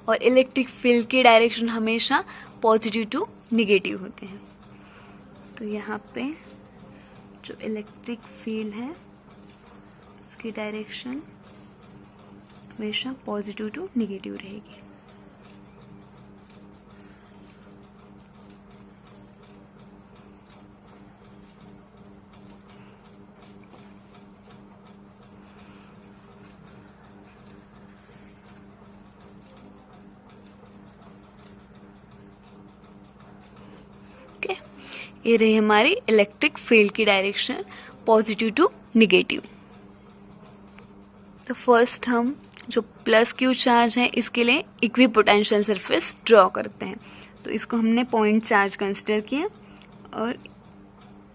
और इलेक्ट्रिक फील्ड की डायरेक्शन हमेशा पॉजिटिव टू निगेटिव होते हैं। तो यहाँ पे जो इलेक्ट्रिक फील्ड है इसकी डायरेक्शन हमेशा पॉजिटिव टू निगेटिव रहेगी। ये रही हमारी इलेक्ट्रिक फील्ड की डायरेक्शन पॉजिटिव टू निगेटिव। तो फर्स्ट हम जो प्लस क्यू चार्ज है इसके लिए इक्विपोटेंशियल सरफेस ड्रॉ करते हैं। तो इसको हमने पॉइंट चार्ज कंसिडर किया और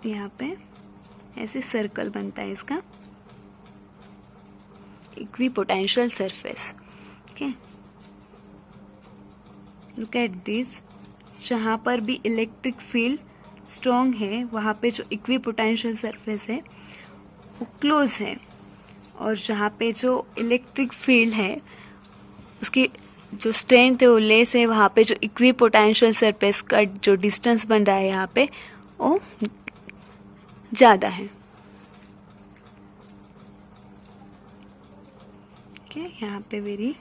यहाँ पे ऐसे सर्कल बनता है इसका equipotential surface. Okay, look at this. जहाँ पर भी इलेक्ट्रिक फील्ड स्ट्रॉन्ग है वहाँ पे जो इक्विपोटेंशियल सरफेस है वो क्लोज है, और जहाँ पे जो इलेक्ट्रिक फील्ड है उसकी जो स्ट्रेंथ है वो लेस है, वहाँ पे जो इक्विपोटेंशियल सरफेस का जो डिस्टेंस बन रहा है यहाँ पे वो ज़्यादा है। ओके, यहाँ पे वेरी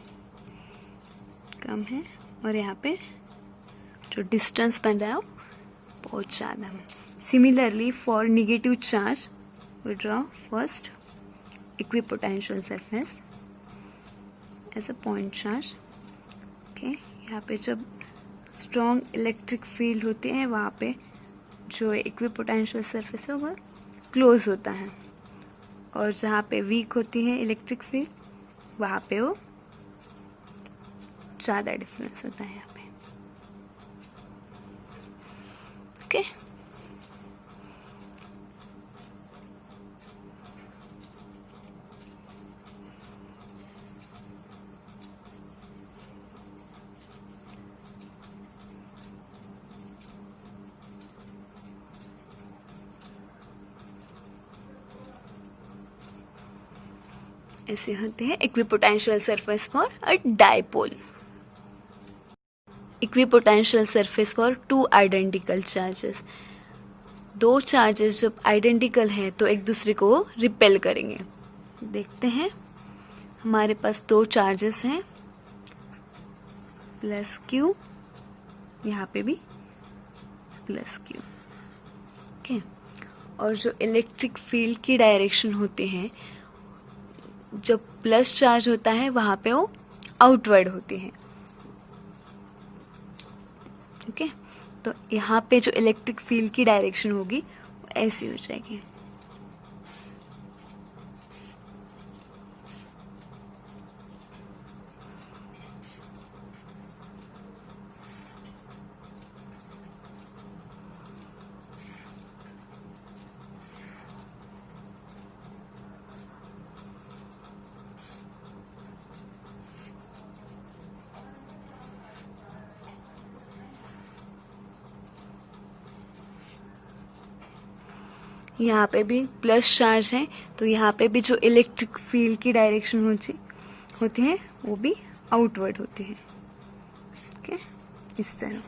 कम है और यहाँ पे जो डिस्टेंस बन रहा है वो बहुत ज़्यादा है। Similarly for negative charge we draw first equipotential surface as a point charge. Okay, यहाँ पे जब स्ट्रॉन्ग इलेक्ट्रिक फील्ड होते हैं वहाँ पे जो इक्विपोटेंशियल सरफेस है वो क्लोज होता है, और जहाँ पे वीक होती है इलेक्ट्रिक फील्ड वहाँ पे वो ज़्यादा डिफरेंस होता है यहाँ पे। ओके, ऐसे होते हैं equipotential surface for a dipole. Equipotential surface for two identical charges. दो चार्जेस जब आइडेंटिकल हैं तो एक दूसरे को रिपेल करेंगे। देखते हैं, हमारे पास दो चार्जेस हैं, प्लस क्यू, यहाँ पे भी प्लस क्यू। ओके, और जो इलेक्ट्रिक फील्ड की डायरेक्शन होती है, जब प्लस चार्ज होता है वहां पे वो आउटवर्ड होती है। ओके, तो यहाँ पे जो इलेक्ट्रिक फील्ड की डायरेक्शन होगी वो ऐसी हो जाएगी। यहाँ पे भी प्लस चार्ज है, तो यहाँ पे भी जो इलेक्ट्रिक फील्ड की डायरेक्शन होती है वो भी आउटवर्ड होती है। ओके, इस तरह।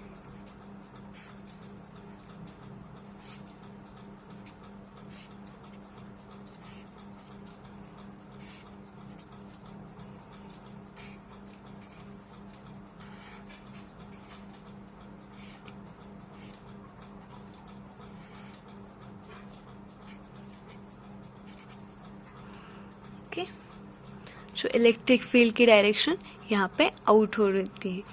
ओके, जो इलेक्ट्रिक फील्ड की डायरेक्शन यहाँ पे आउट हो रहती है,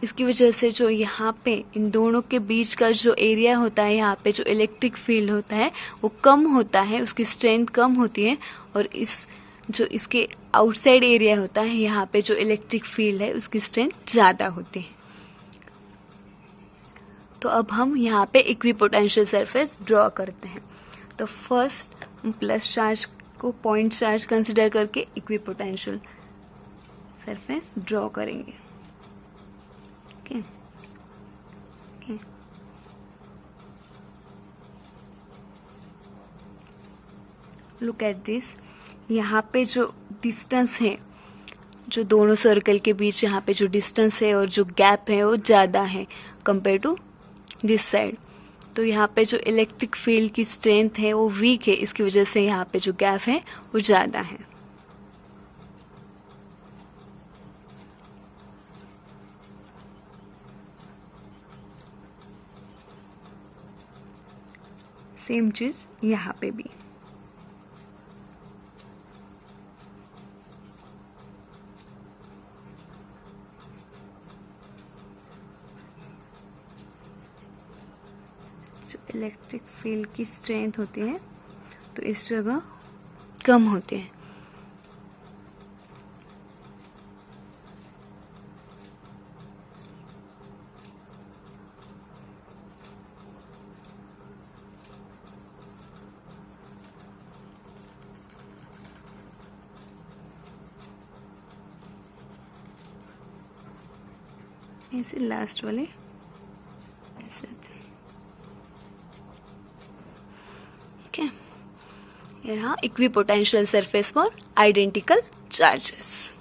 इसकी वजह से जो यहाँ पे इन दोनों के बीच का जो एरिया होता है, यहाँ पे जो इलेक्ट्रिक फील्ड होता है वो कम होता है, उसकी स्ट्रेंथ कम होती है, और जो इसके आउटसाइड एरिया होता है, यहाँ पे जो इलेक्ट्रिक फील्ड है उसकी स्ट्रेंथ ज़्यादा होती है। तो अब हम यहाँ पे इक्विपोटेंशियल सरफेस ड्रॉ करते हैं। तो फर्स्ट हम प्लस चार्ज को पॉइंट चार्ज कंसिडर करके इक्विपोटेंशियल सरफेस ड्रॉ करेंगे। Okay, look at this. यहाँ पे जो डिस्टेंस है, जो दोनों सर्कल के बीच यहाँ पे जो डिस्टेंस है और जो गैप है वो ज़्यादा है कंपेयर टू दिस साइड। तो यहाँ पे जो इलेक्ट्रिक फील्ड की स्ट्रेंथ है वो वीक है, इसकी वजह से यहाँ पे जो गैप है वो ज़्यादा है। सेम चीज यहाँ पे भी। जो इलेक्ट्रिक फील्ड की स्ट्रेंथ होती है तो इस जगह कम होती है। ऐसे लास्ट वाले ऐसे। ओके, ये रहा equipotential surface for identical charges.